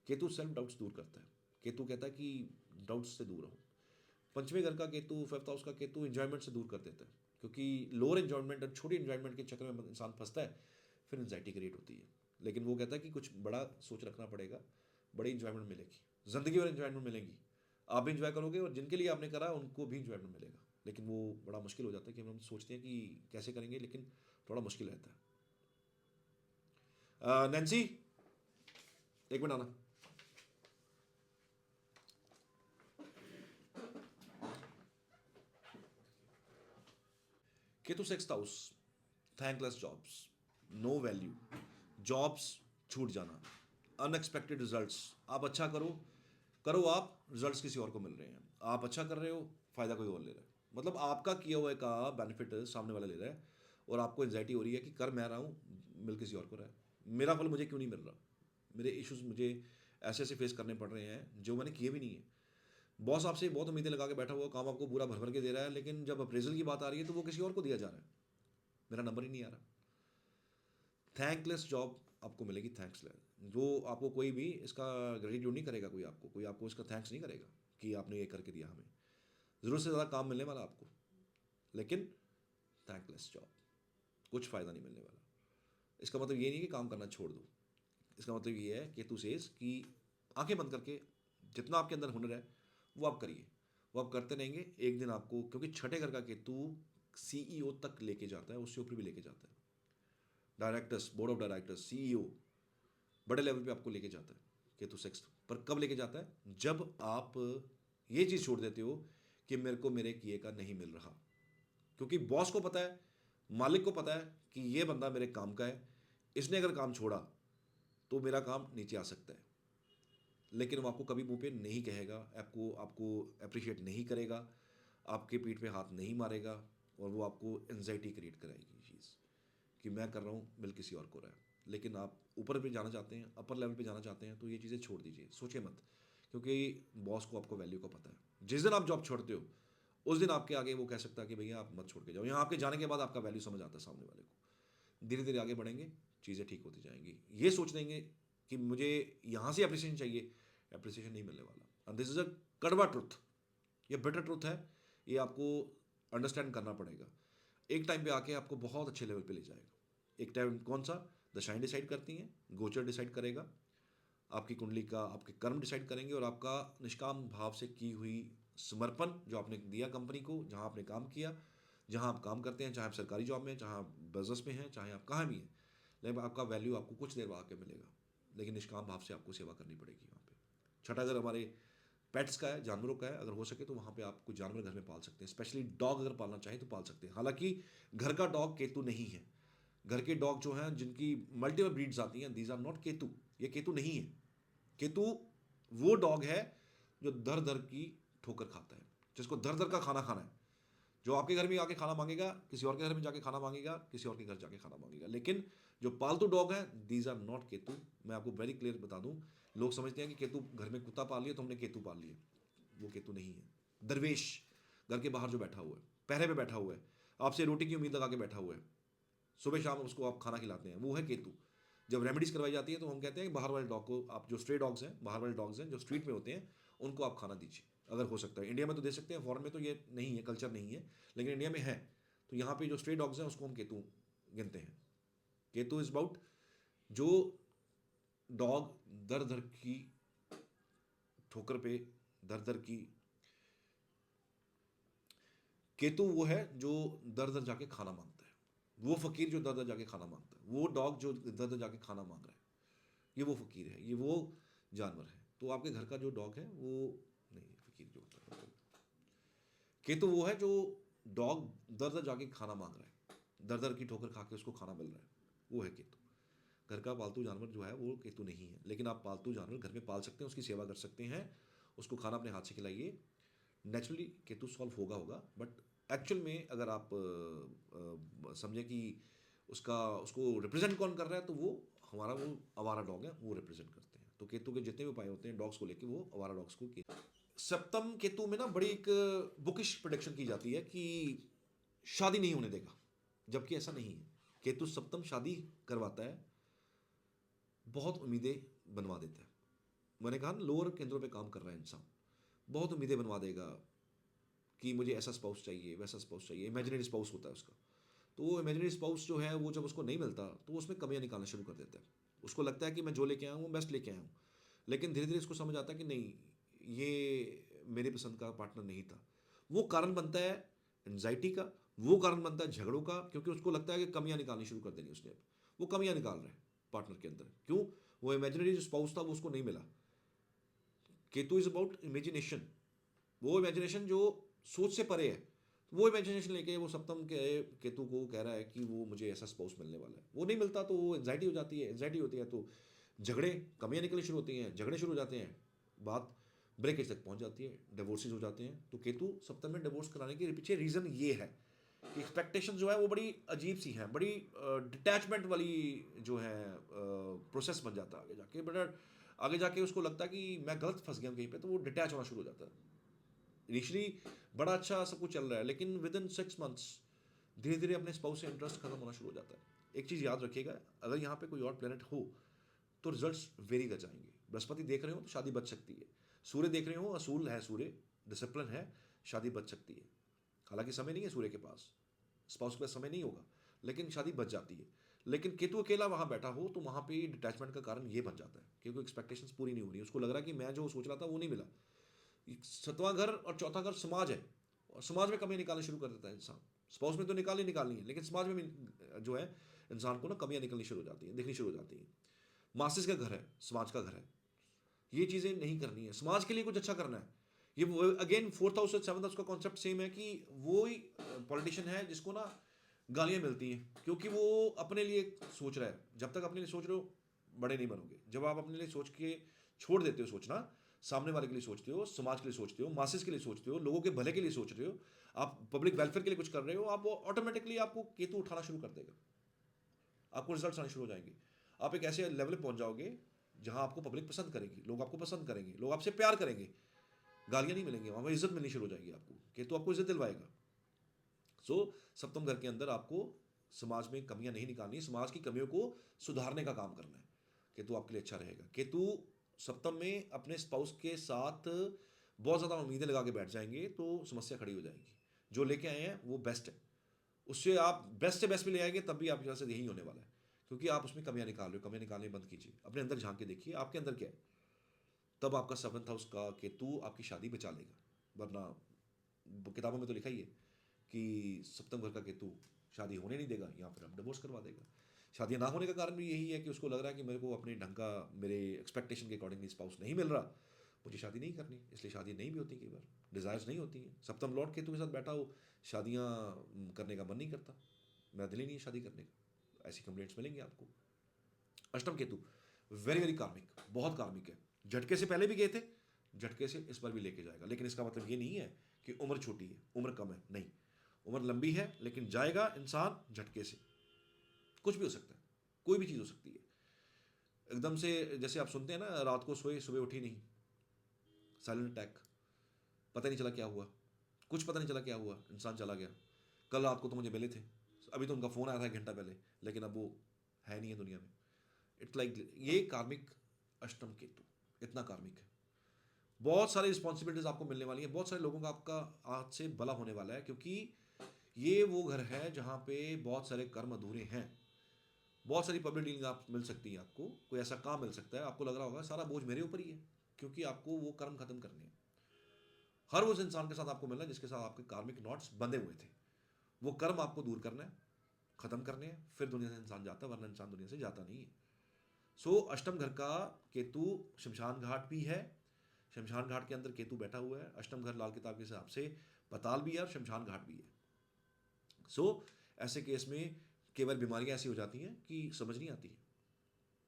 Ketu self doubts दूर करता है। केतु कहता है कि डाउट्स से दूर रहो। पंचवें घर का केतु, फिफ्थ हाउस का केतु इंजॉयमेंट से दूर कर देता है, क्योंकि लोअर इंजॉयमेंट और छोटी इंजॉयमेंट के चक्कर में इंसान फंसता है, फिर एंजाइटी क्रिएट होती है। लेकिन वो कहता है कि कुछ बड़ा सोच रखना पड़ेगा, बड़ी इंजॉयमेंट मिलेगी, ज़िंदगी और इंजॉयमेंट मिलेगी, आप भी इंजॉय करोगे और जिनके लिए आपने करा उनको भी इंजॉयमेंट मिलेगा। लेकिन वो बड़ा मुश्किल हो जाता है कि हम सोचते हैं कि कैसे करेंगे, लेकिन थोड़ा मुश्किल रहता है। नैन्सी, एक मिनट आना। Ketu sixth house, thankless jobs, no value, jobs छूट जाना, अनएक्सपेक्टेड रिजल्ट्स। आप अच्छा करो, करो आप, रिजल्ट्स किसी और को मिल रहे हैं, आप अच्छा कर रहे हो, फायदा कोई और ले रहा है, मतलब आपका किए हुए का बेनिफिट सामने वाला ले रहा है, और आपको एंजाइटी हो रही है कि कर मैं रहा हूँ, मिल किसी और को रहा है, मेरा फल मुझे क्यों नहीं मिल रहा। मेरे इश्यूज मुझे ऐसे ऐसे फेस करने पड़ रहे हैं जो मैंने किए भी नहीं है। बॉस आपसे बहुत उम्मीदें लगा के बैठा हुआ, काम आपको पूरा भर भर के दे रहा है, लेकिन जब अप्रेजल की बात आ रही है तो वो किसी और को दिया जा रहा है, मेरा नंबर ही नहीं आ रहा। थैंकलेस जॉब आपको मिलेगी, थैंक्सलेस। जो आपको कोई भी इसका ग्रेटिट्यूड नहीं करेगा, कोई आपको इसका थैंक्स नहीं करेगा कि आपने ये करके दिया हमें। ज़रूरत से ज़्यादा काम मिलने वाला आपको, लेकिन थैंकलेस जॉब, कुछ फ़ायदा नहीं मिलने वाला। इसका मतलब ये नहीं कि काम करना छोड़ दो, इसका मतलब ये है कि तू सेज कि आंखें बंद करके जितना आपके अंदर हुनर है वो आप करिए, वो आप करते रहेंगे। एक दिन आपको, क्योंकि छठे घर का केतु सीईओ तक लेके जाता है, उससे ऊपर भी लेके जाता है, directors, board of directors, CEO, बड़े लेवल पे आपको लेके जाता है केतु सिक्स्थ। पर कब लेके जाता है? जब आप ये चीज़ छोड़ देते हो कि मेरे को मेरे किए का नहीं मिल रहा, क्योंकि बॉस को पता है, मालिक को पता है कि ये बंदा मेरे काम का है, इसने अगर काम छोड़ा तो मेरा काम नीचे आ सकता है। लेकिन वो आपको कभी मुंह पे नहीं कहेगा, आपको आपको अप्रिशिएट नहीं करेगा, आपके पीठ पे हाथ नहीं मारेगा, और वो आपको एनजाइटी क्रिएट कराएगी चीज़ कि मैं कर रहा हूँ, बिल किसी और को रहा है। लेकिन आप ऊपर पे जाना चाहते हैं, अपर लेवल पे जाना चाहते हैं, तो ये चीज़ें छोड़ दीजिए, सोचिए मत, क्योंकि बॉस को आपको वैल्यू का पता है। जिस दिन आप जॉब छोड़ते हो उस दिन आपके आगे वो कह सकता है कि भैया आप मत छोड़ के जाओ। यहाँ आपके जाने के बाद आपका वैल्यू समझ आता है सामने वाले को। धीरे धीरे आगे बढ़ेंगे, चीज़ें ठीक होती जाएंगी। ये सोच लेंगे कि मुझे यहाँ से अप्रिसिएशन चाहिए, अप्रिसिएशन नहीं मिलने वाला। एंड दिस इज अ कड़वा ट्रुथ, ये बिटर ट्रुथ है, ये आपको अंडरस्टैंड करना पड़ेगा। एक टाइम पे आके आपको बहुत अच्छे लेवल पे ले जाएगा। एक टाइम कौन सा? दशाएं डिसाइड करती हैं, गोचर डिसाइड करेगा, आपकी कुंडली का आपके कर्म डिसाइड करेंगे, और आपका निष्काम भाव से की हुई समर्पण जो आपने दिया कंपनी को, जहां आपने काम किया, जहां आप काम करते हैं, चाहे आप सरकारी जॉब में, चाहे आप बिजनेस में हैं, चाहे आप कहाँ भी हैं, लेकिन आपका वैल्यू आपको कुछ देर बाद आके मिलेगा। लेकिन निष्काम भाव से आपको सेवा करनी पड़ेगी वहाँ पे। छठा अगर हमारे पेट्स का है, जानवरों का है, अगर हो सके तो वहाँ पे आप कुछ जानवर घर में पाल सकते हैं। स्पेशली डॉग अगर पालना चाहें तो पाल सकते हैं। हालांकि घर का डॉग केतु नहीं है। घर के डॉग जो हैं जिनकी मल्टीपल ब्रीड्स आती हैं, दीज आर नॉट केतु, ये केतु नहीं है। केतु वो डॉग है जो दर दर की ठोकर खाता है, जिसको दर दर का खाना खाना है, जो आपके घर में आके खाना मांगेगा, किसी और के घर में जाके खाना मांगेगा, किसी और के घर जाके खाना मांगेगा। लेकिन जो पालतू डॉग है, दीज आर नॉट केतु। मैं आपको वेरी क्लियर बता दूं, लोग समझते हैं कि केतु घर में कुत्ता पाल लिया तो हमने केतु पाल लिया, वो केतु नहीं है। दरवेश घर के बाहर जो बैठा हुआ है, पहरे पे बैठा हुआ है, आपसे रोटी की उम्मीद लगा के बैठा हुआ है, सुबह शाम उसको आप खाना खिलाते हैं, वो है केतु। जब रेमेडीज करवाई जाती है तो हम कहते हैं कि बाहर वाले डॉग को आप, जो स्ट्रे डॉग्स हैं, बाहर वाले डॉग्स हैं जो स्ट्रीट में होते हैं, उनको आप खाना दीजिए अगर हो सकता है। इंडिया में तो दे सकते हैं, फॉरेन में तो ये नहीं है, कल्चर नहीं है, लेकिन इंडिया में है। तो यहाँ पे जो स्ट्रे डॉग्स हैं उसको हम केतु गिनते हैं। केतु इज अबाउट जो डॉग दर दर की ठोकर पे, दर दर की, केतु वो है जो दर दर जाके खाना मांगता है, वो फकीर जो दर दर जाके खाना मांगता है, वो डॉग जो दर दर जाके खाना मांग रहा है, ये वो फकीर है, ये वो जानवर है। तो आपके घर का जो डॉग है वो नहीं, फकीर जो होता है, केतु वो है जो डॉग दर दर जाके खाना मांग रहा है, दर दर की ठोकर खा के उसको खाना मिल रहा है, वो है केतु। घर का पालतू जानवर जो है वो केतु नहीं है। लेकिन आप पालतू जानवर घर में पाल सकते हैं, उसकी सेवा कर सकते हैं, उसको खाना अपने हाथ से खिलाइए, नेचुरली केतु सॉल्व होगा। बट एक्चुअल में अगर आप समझें कि उसका उसको रिप्रेजेंट कौन कर रहा है, तो वो हमारा वो आवारा डॉग है, वो रिप्रेजेंट करते हैं। तो केतु के जितने भी उपाय होते हैं डॉग्स को लेके, वो आवारा डॉग्स को सप्तम केतु में ना बड़ी एक बुकिश प्रोडिक्शन की जाती है कि शादी नहीं होने देगा, जबकि ऐसा नहीं है। केतु सप्तम शादी करवाता है, बहुत उम्मीदें बनवा देता है। मैंने कहा ना, लोअर केंद्रों पे काम कर रहा है इंसान, बहुत उम्मीदें बनवा देगा कि मुझे ऐसा स्पाउस चाहिए, वैसा स्पाउस चाहिए। इमेजिनरी स्पाउस होता है उसका। तो वो इमेजिनरी स्पाउस जो है, वो जब उसको नहीं मिलता तो वो उसमें कमियां निकालना शुरू कर देता है। उसको लगता है कि मैं जो लेके आया हूँ वो बेस्ट लेके आया हूँ, लेकिन धीरे धीरे उसको समझ आता है कि नहीं, ये मेरे पसंद का पार्टनर नहीं था। वो कारण बनता है एनजाइटी का, वो कारण बनता है झगड़ों का, क्योंकि उसको लगता है कि कमियां निकालनी शुरू कर देनी उसने। अब वो कमियां निकाल रहा है पार्टनर के अंदर, क्यों? वो इमेजिनरी जो स्पाउस था वो उसको नहीं मिला। केतु इज अबाउट इमेजिनेशन, वो इमेजिनेशन जो सोच से परे है। वो इमेजिनेशन लेके वो सप्तम के केतु को कह रहा है कि वो मुझे ऐसा स्पाउस मिलने वाला है। वो नहीं मिलता तो वो एंजाइटी हो जाती है, एंजाइटी होती है तो झगड़े, कमियां निकलनी शुरू होती हैं, झगड़े शुरू हो जाते हैं, बात ब्रेकेज तक पहुंच जाती है, डिवोर्सेज हो जाते हैं। तो केतु सप्तम में डिवोर्स कराने के पीछे रीज़न ये है कि एक्सपेक्टेशन जो है वो बड़ी अजीब सी हैं, बड़ी डिटैचमेंट वाली जो है प्रोसेस बन जाता है आगे जाके। बट आगे जाके उसको लगता है कि मैं गलत फंस गया हूं कहीं पे, तो वो डिटैच होना शुरू हो जाता है। इनिशियली बड़ा अच्छा सब कुछ चल रहा है, लेकिन विद इन 6 मंथ्स धीरे धीरे अपने स्पाउस से इंटरेस्ट खत्म होना शुरू हो जाता है। एक चीज़ याद रखिएगा, अगर यहाँ पे कोई और प्लेनेट हो तो रिजल्ट्स वेरी कर जाएंगे। बृहस्पति देख रहे हो तो शादी बच सकती है, सूर्य देख रहे हो, असूल है सूर्य, डिसिप्लिन है, शादी बच सकती है। हालांकि समय नहीं है सूर्य के पास, स्पाउस के पास समय नहीं होगा, लेकिन शादी बच जाती है। लेकिन केतु अकेला वहां बैठा हो तो वहां पे डिटैचमेंट का कारण ये बन जाता है, क्योंकि एक्सपेक्टेशंस पूरी नहीं हो रही, उसको लग रहा है कि मैं जो सोच रहा था वो नहीं मिला। सतवां घर और चौथा घर समाज है, और समाज में कमियां निकालना शुरू कर देता है इंसान। स्पाउस में तो निकालनी है, लेकिन समाज में भी जो है इंसान को ना कमियां निकलनी शुरू हो जाती है, दिखनी शुरू हो जाती है। मासिस का घर है, समाज का घर है, ये चीज़ें नहीं करनी है, समाज के लिए कुछ अच्छा करना है। ये अगेन फोर्थ हाउस और सेवंथ हाउस का कॉन्सेप्ट सेम है, कि वो ही पॉलिटिशियन है जिसको ना गालियां मिलती हैं, क्योंकि वो अपने लिए सोच रहा है। जब तक अपने लिए सोच रहे हो बड़े नहीं बनोगे। जब आप अपने लिए सोच के छोड़ देते हो सोचना, सामने वाले के लिए सोचते हो, समाज के लिए सोचते हो, मासेस के लिए सोचते हो, लोगों के भले के लिए सोच रहे हो, आप पब्लिक वेलफेयर के लिए कुछ कर रहे हो, आप वो ऑटोमेटिकली आपको केतु उठाना शुरू कर देगा, आपको रिजल्ट आने शुरू हो जाएंगे। आप एक ऐसे लेवल पे पहुंच जाओगे जहां आपको पब्लिक पसंद करेगी, लोग आपको पसंद करेंगे, लोग आपसे प्यार करेंगे, गालियां नहीं मिलेंगी, वहां पर इज्जत मिलनी शुरू हो जाएगी आपको, केतु आपको इज्जत दिलवाएगा। सो सप्तम घर के अंदर आपको समाज में कमियां नहीं निकालनी, समाज की कमियों को सुधारने का काम करना है। केतु आपके लिए अच्छा रहेगा। केतु सप्तम में अपने स्पाउस के साथ बहुत ज़्यादा उम्मीदें लगा के बैठ जाएंगे तो समस्या खड़ी हो जाएगी। जो लेके आए हैं वो बेस्ट है, उससे आप बेस्ट से बेस्ट भी ले आएंगे तब भी आपके पास यही होने वाला है, क्योंकि आप उसमें कमियां निकाल रहे हो। कमियां निकालने बंद कीजिए, अपने अंदर झांक के देखिए आपके अंदर क्या है, तब आपका सेवंथ हाउस का केतु आपकी शादी बचा लेगा। वरना किताबों में तो लिखा ही है कि सप्तम घर का केतु शादी होने नहीं देगा, या फिर आप डिवोर्स करवा देगा। शादियां ना होने का कारण भी यही है कि उसको लग रहा है कि मेरे को अपने ढंग का, मेरे एक्सपेक्टेशन के अकॉर्डिंगली स्पाउस नहीं मिल रहा, मुझे शादी नहीं करनी, इसलिए शादी नहीं भी होती, कई बार डिज़ायर्स नहीं होती हैं। सप्तम लॉर्ड केतु के साथ बैठा हो, शादियां करने का मन नहीं करता, मेरा दिल ही नहीं है शादी करने का, ऐसी कंप्लेंट्स मिलेंगी आपको। अष्टम केतु वेरी वेरी कार्मिक, बहुत कार्मिक है। झटके से पहले भी गए थे, झटके से इस बार भी लेके जाएगा। लेकिन इसका मतलब ये नहीं है कि उम्र छोटी है, उम्र कम है, नहीं, उम्र लंबी है, लेकिन जाएगा इंसान झटके से। कुछ भी हो सकता है, कोई भी चीज़ हो सकती है एकदम से। जैसे आप सुनते हैं ना, रात को सोए सुबह उठी नहीं, साइलेंट अटैक, पता नहीं चला क्या हुआ, कुछ पता नहीं चला क्या हुआ, इंसान चला गया। कल रात को तो मुझे मिले थे, अभी तो उनका फ़ोन आया था 1 घंटा पहले, लेकिन अब वो है नहीं है दुनिया में। इट्स लाइक ये कार्मिक अष्टम केतु इतना कार्मिक है। बहुत सारी रिस्पॉन्सिबिलिटीज आपको मिलने वाली है, बहुत सारे लोगों का आपका आज से भला होने वाला है, क्योंकि ये वो घर है जहाँ पे बहुत सारे कर्म अधूरे हैं। बहुत सारी पब्लिक डीलिंग आप मिल सकती है, आपको कोई ऐसा काम मिल सकता है, आपको लग रहा होगा सारा बोझ मेरे ऊपर ही है, क्योंकि आपको वो कर्म खत्म करने हैं। हर उस इंसान के साथ आपको मिलना है जिसके साथ आपके कार्मिक नॉट्स बंधे हुए थे, वो कर्म आपको दूर करना है, खत्म करने हैं, फिर दुनिया से इंसान जाता है, वरना इंसान दुनिया से जाता नहीं है। सो अष्टम घर का केतु शमशान घाट भी है, शमशान घाट के अंदर केतु बैठा हुआ है। अष्टम घर लाल किताब के हिसाब से पताल भी है और शमशान घाट भी है। सो ऐसे केस में केवल बीमारियां ऐसी हो जाती हैं कि समझ नहीं आती है।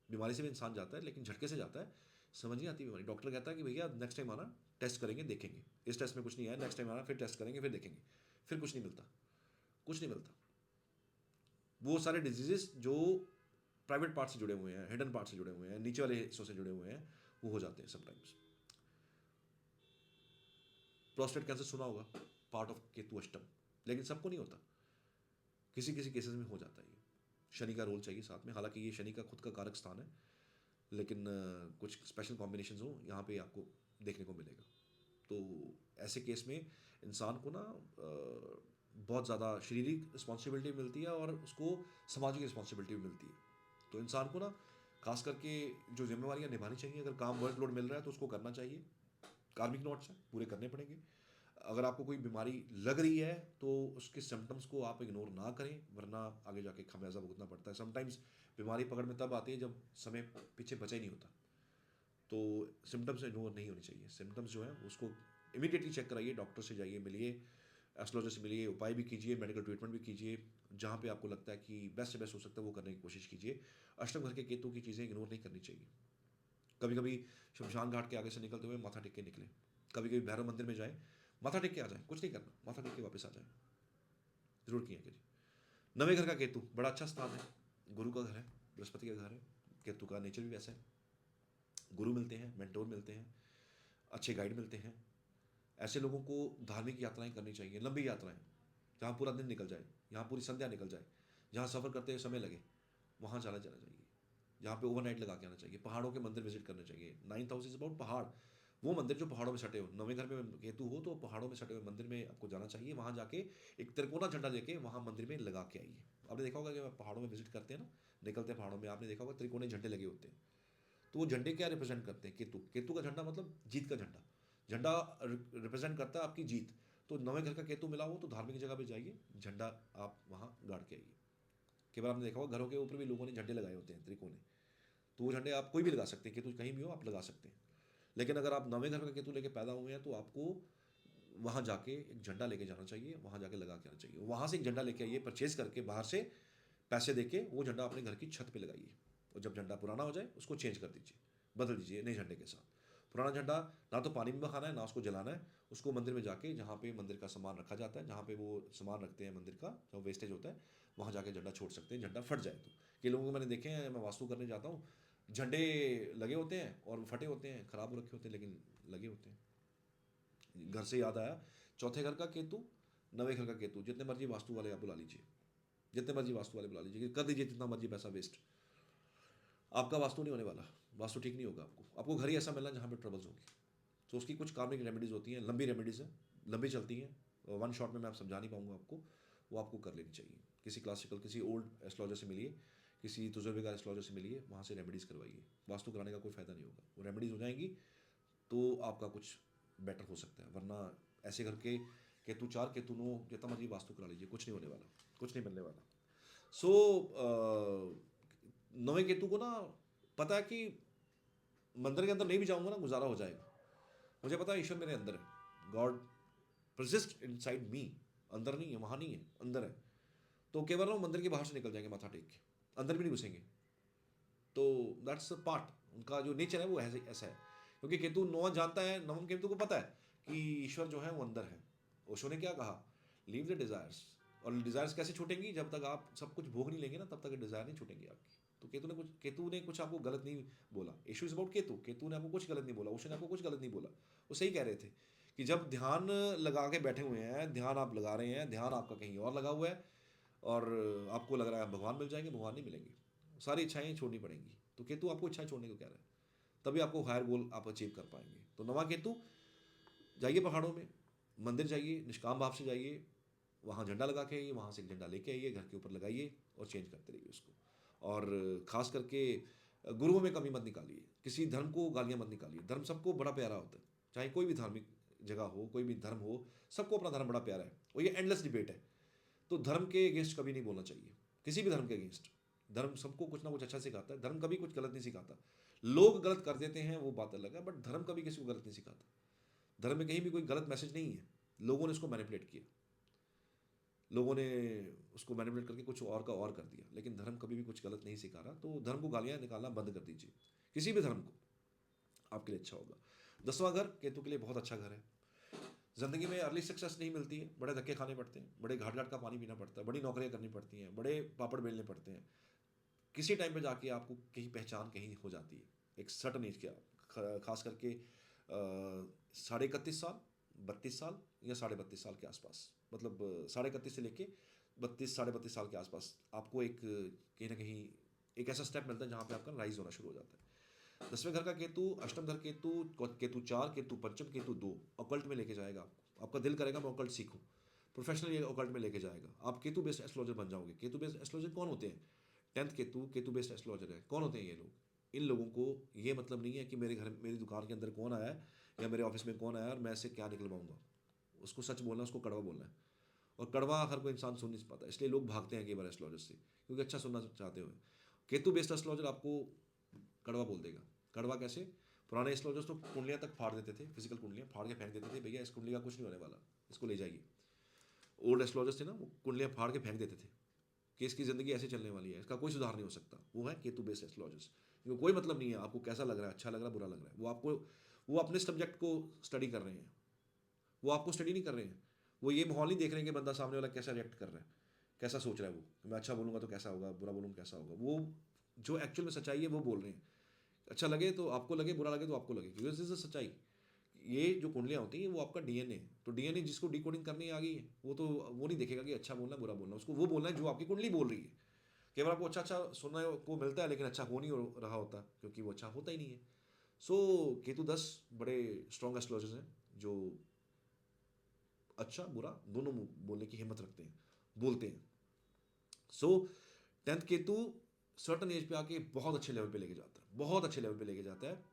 बीमारी से भी इंसान जाता है, लेकिन झटके से जाता है, समझ नहीं आती बीमारी। डॉक्टर कहता है कि भैया नेक्स्ट टाइम आना, टेस्ट करेंगे, देखेंगे, इस टेस्ट में कुछ नहीं आया, नेक्स्ट टाइम आना, फिर टेस्ट करेंगे, फिर देखेंगे, फिर कुछ नहीं मिलता, कुछ नहीं मिलता। वो सारे डिजीजेस जो प्राइवेट पार्ट से जुड़े हुए हैं, हिडन पार्ट से जुड़े हुए हैं, नीचे वाले हिस्सों से जुड़े हुए हैं, वो हो जाते हैं समटाइम्स। प्रोस्टेट कैंसर सुना होगा, पार्ट ऑफ केतु अष्टम, लेकिन सबको नहीं होता, किसी किसी केसेस में हो जाता है। ये शनि का रोल चाहिए साथ में, हालांकि ये शनि का खुद का कारक स्थान है, लेकिन कुछ स्पेशल कॉम्बिनेशन हो यहाँ पे आपको देखने को मिलेगा। तो ऐसे केस में इंसान को ना बहुत ज़्यादा शारीरिक रिस्पॉन्सिबिलिटी मिलती है और उसको सामाजिक रिस्पॉन्सिबिलिटी भी मिलती है। तो इंसान को ना खास करके जो जिम्मेवारियाँ निभानी चाहिए, अगर काम वर्कलोड मिल रहा है तो उसको करना चाहिए, कार्मिक नोट्स हैं पूरे करने पड़ेंगे। अगर आपको कोई बीमारी लग रही है तो उसके सिम्टम्स को आप इग्नोर ना करें, वरना आगे जाके खमियाजा भुगतना पड़ता है। समटाइम्स बीमारी पकड़ में तब आती है जब समय पीछे बचा ही नहीं होता। तो सिम्टम्स इग्नोर नहीं होने चाहिए। सिम्टम्स जो है उसको इमीडिएटली चेक कराइए, डॉक्टर से जाइए, मिलिए, एस्ट्रोलॉजर से मिलिए, उपाय भी कीजिए, मेडिकल ट्रीटमेंट भी कीजिए, जहाँ पे आपको लगता है कि बेस्ट से बेस्ट हो सकता है वो करने की कोशिश कीजिए। अष्टम घर के केतु की चीज़ें इग्नोर नहीं करनी चाहिए। कभी कभी शमशान घाट के आगे से निकलते हुए माथा टेक के निकले, कभी कभी भैरव मंदिर में जाए, माथा टेक के आ जाए, कुछ नहीं करना, माथा टेक के वापस आ जाए। जरूर किए जी। नवे घर का केतु बड़ा अच्छा स्थान है, गुरु का घर है, बृहस्पति का घर है। केतु का नेचर भी वैसा है, गुरु मिलते हैं, मेंटोर मिलते हैं, अच्छे गाइड मिलते हैं। ऐसे लोगों को धार्मिक यात्राएं करनी चाहिए, लंबी यात्राएं, जहाँ पूरा दिन निकल जाए, जहाँ पूरी संध्या निकल जाए, जहाँ सफ़र करते हुए समय लगे, वहाँ जाना जाना चाहिए। जहाँ पे ओवरनाइट लगा के आना चाहिए, पहाड़ों के मंदिर विजिट करने चाहिए। 9th हाउस इज अबाउट पहाड़, वो मंदिर जो पहाड़ों में सटे हो। नवे घर में केतु हो तो पहाड़ों में सटे हुए मंदिर में आपको जाना चाहिए। वहाँ जाके एक त्रिकोना झंडा लेके वहाँ मंदिर में लगा के आइए। आपने देखा होगा कि पहाड़ों में विजिट करते हैं ना, निकलते हैं पहाड़ों में, आपने देखा होगा त्रिकोने झंडे लगे होते हैं। तो वो झंडे क्या रिप्रेजेंट करते हैं? केतु, केतु का झंडा मतलब जीत का झंडा। झंडा रिप्रेजेंट करता है आपकी जीत। तो नवे घर का केतु मिला हो तो धार्मिक जगह पे जाइए, झंडा आप वहाँ गाड़ के आइए। कई बार आपने देखा होगा घरों के ऊपर भी लोगों ने झंडे लगाए होते हैं, त्रिकोने। तो वो झंडे आप कोई भी लगा सकते हैं, केतु कहीं भी हो आप लगा सकते हैं। लेकिन अगर आप नवे घर का केतु लेके पैदा हुए हैं तो आपको वहाँ जाके एक झंडा लेके जाना चाहिए, वहाँ जाके लगा के आना चाहिए। वहाँ से एक झंडा लेके आइए, परचेज करके बाहर से पैसे देके वो झंडा अपने घर की छत पे लगाइए। और जब झंडा पुराना हो जाए उसको चेंज कर दीजिए, बदल दीजिए नए झंडे के साथ। पुराना झंडा ना तो पानी में बहाना है ना उसको जलाना है, उसको मंदिर में जाके जहाँ पे मंदिर का सामान रखा जाता है, जहाँ पे वो सामान रखते हैं मंदिर का, जो वेस्टेज होता है, वहाँ जाके झंडा छोड़ सकते हैं। झंडा फट जाए तो कई लोगों को मैंने देखे हैं, मैं वास्तु करने जाता हूँ, झंडे लगे होते हैं और फटे होते हैं, खराब हो रखे होते हैं, लेकिन लगे होते हैं। घर से याद आया, चौथे घर का केतु, नवे घर का केतु, जितने मर्जी वास्तु वाले आप बुला लीजिए, जितने मर्जी वास्तु वाले बुला लीजिए, कर दीजिए जितना मर्जी पैसा वेस्ट, आपका वास्तु नहीं होने वाला, वास्तु ठीक नहीं होगा। आपको घर ही ऐसा मिलना जहाँ पे ट्रबल्स होगी। तो उसकी कुछ कार्मिक रेमेडीज़ होती हैं, लंबी रेमेडीज़ हैं, लंबी चलती हैं, वन शॉट में मैं आप समझा नहीं पाऊंगा आपको, वो आपको कर लेनी चाहिए। किसी क्लासिकल, किसी ओल्ड एस्ट्रोलॉजर से मिलिए, किसी तजुर्बेकार एस्ट्रोलॉजर से मिलिए, वहाँ से रेमेडीज़ करवाइए। वास्तु कराने का कोई फ़ायदा नहीं होगा, वो रेमेडीज़ हो जाएंगी तो आपका कुछ बेटर हो सकता है। वरना ऐसे करके केतु 4 केतु 9 जितना मर्जी वास्तु करा लीजिए, कुछ नहीं होने वाला, कुछ नहीं मिलने वाला। सो नवे केतु को ना, पता है कि मंदिर के अंदर नहीं भी जाऊंगा ना गुजारा हो जाएगा। मुझे पता है ईश्वर मेरे अंदर है, गॉड परसिस्ट इनसाइड मी। अंदर नहीं है, वहाँ नहीं है, अंदर है। तो केवल वो मंदिर के बाहर से निकल जाएंगे माथा टेक के, अंदर भी नहीं घुसेंगे। तो दैट्स पार्ट, उनका जो नेचर है वो ऐसे ऐसा है। क्योंकि केतु नौवा जानता है, नवम केतु को पता है कि ईश्वर जो है वो अंदर है। ओशो ने क्या कहा, लीव द डिजायर्स। और डिजायर्स कैसे छूटेंगी? जब तक आप सब कुछ भोग नहीं लेंगे ना, तब तक डिजायर नहीं छूटेंगी आपकी। तो केतु ने कुछ आपको गलत नहीं बोला। Issue is about Ketu, Ketu ने आपको कुछ गलत नहीं बोला, ओशो ने आपको कुछ गलत नहीं बोला। वो सही कह रहे थे कि जब ध्यान लगा के बैठे हुए हैं, ध्यान आप लगा रहे हैं, ध्यान आपका कहीं और लगा हुआ है, और आपको लग रहा है भगवान मिल जाएंगे, भगवान नहीं मिलेंगे, सारी इच्छाएं छोड़नी पड़ेंगी। तो केतु आपको इच्छाएं छोड़ने को कह रहा है, तभी आपको हायर गोल आप अचीव कर पाएंगे। तो नवा केतु, जाइए पहाड़ों में, मंदिर जाइए, निष्काम भाव से जाइए, वहाँ झंडा लगा के आइए, वहाँ से एक झंडा लेके आइए, घर के ऊपर लगाइए और चेंज करते रहिए उसको। और ख़ास करके गुरुओं में कमी मत निकालिए, किसी धर्म को गालियाँ मत निकालिए। धर्म सबको बड़ा प्यारा होता है, चाहे कोई भी धार्मिक जगह हो, कोई भी धर्म हो, सबको अपना धर्म बड़ा प्यारा है। और ये एंडलेस डिबेट है। तो धर्म के अगेंस्ट कभी नहीं बोलना चाहिए, किसी भी धर्म के अगेंस्ट। धर्म सबको कुछ ना कुछ अच्छा सिखाता है, धर्म कभी कुछ गलत नहीं सिखाता। लोग गलत कर देते हैं वो बात अलग है, बट धर्म कभी किसी को गलत नहीं सिखाता। धर्म में कहीं भी कोई गलत मैसेज नहीं है, लोगों ने उसको मैनिपुलेट किया, लोगों ने उसको मैनिपुलेट करके कुछ और का और कर दिया। लेकिन धर्म कभी भी कुछ गलत नहीं सिखा रहा। तो धर्म को गालियाँ निकालना बंद कर दीजिए, किसी भी धर्म को, आपके लिए अच्छा होगा। 10वां घर केतु के लिए बहुत अच्छा घर है। ज़िंदगी में अर्ली सक्सेस नहीं मिलती है, बड़े धक्के खाने पड़ते हैं, बड़े घाट घाट का पानी पीना पड़ता है, बड़ी नौकरियां करनी पड़ती हैं, बड़े पापड़ बेलने पड़ते हैं। किसी टाइम पे जाके आपको कहीं पहचान कहीं हो जाती है, एक सर्टन एज के, खास करके 31.5 साल, 32 साल या 32.5 साल के आसपास, मतलब 31.5 से लेके 32 साढ़े 32 साल के आसपास आपको एक कहीं ना कहीं एक ऐसा स्टेप मिलता है जहाँ पे आपका राइज होना शुरू हो जाता है। 10वें घर का केतु, अष्टम घर केतु, केतु 4, केतु पंचम, केतु 2 ऑकल्ट में लेके जाएगा आपको। आपका दिल करेगा मैं ऑकल्ट सीखूं, प्रोफेशनल ये ऑकल्ट में लेके जाएगा। आप केतु बेस्ड एस्ट्रोलॉजर बन जाओगे। केतु बेस्ड एस्ट्रोलॉजर कौन होते हैं? 10th Ketu, Ketu based astrologer है। कौन होते हैं ये लोग? इन लोगों को ये मतलब नहीं है कि मेरे घर, मेरी दुकान के अंदर कौन आया है या मेरे ऑफिस में कौन आया और मैं इससे क्या निकलवाऊंगा। उसको सच बोलना, उसको कड़वा बोलना है। और कड़वा हर कोई इंसान सुन नहीं पाता, इसलिए लोग भागते हैं कई बार एस्ट्रोलॉजर से, क्योंकि अच्छा सुनना चाहते हुए। केतु बेस्ड एस्ट्रोलॉजर आपको कड़वा बोल देगा। कड़वा कैसे? पुराने एस्ट्रोलॉजर्स तो कुंडलियाँ तक फाड़ देते थे, फिजिकल कुंडलियाँ फाड़ के फेंक देते थे, भैया इस कुंडली का कुछ नहीं होने वाला, इसको ले जाइए। ओल्ड एस्ट्रोलॉजर्स थे ना, वो कुंडलियाँ फाड़ के फेंक देते थे कि इसकी ज़िंदगी ऐसे चलने वाली है, इसका कोई सुधार नहीं हो सकता। वो है केतु बेस्ड एस्ट्रोलॉजर्स। इनको कोई मतलब नहीं है आपको कैसा लग रहा है, अच्छा लग रहा है, बुरा लग रहा है। वो अपने सब्जेक्ट को स्टडी कर रहे हैं, वो आपको स्टडी नहीं कर रहे हैं। वो ये माहौल नहीं देख रहे हैं कि बंदा सामने वाला कैसा रिएक्ट कर रहा है, कैसा सोच रहा है वो, मैं अच्छा बोलूँगा तो कैसा होगा, बुरा बोलूँगा कैसा होगा। वो जो एक्चुअल में सच्चाई है वो बोल रहे हैं। अच्छा लगे तो आपको लगे, बुरा लगे तो आपको लगे, क्योंकि दिस इज सच्चाई। ये जो कुंडलियाँ होती हैं वो आपका डीएनए है। तो डीएनए जिसको डिकोडिंग करनी आ गई है वो तो वो नहीं देखेगा कि अच्छा बोलना बुरा बोलना, उसको वो बोलना है जो आपकी कुंडली बोल रही है। केवल आपको अच्छा अच्छा सुनने को मिलता है लेकिन अच्छा हो नहीं रहा होता, क्योंकि वो अच्छा होता ही नहीं है। सो केतु 10 बड़े स्ट्रॉन्ग एस्ट्रोलॉजर्स हैं जो अच्छा बुरा दोनों बोलने की हिम्मत रखते हैं, बोलते हैं। सो 10th केतु सर्टन एज पे आके बहुत अच्छे लेवल पे लेके जाता है, बहुत अच्छे लेवल पे लेके जाता है।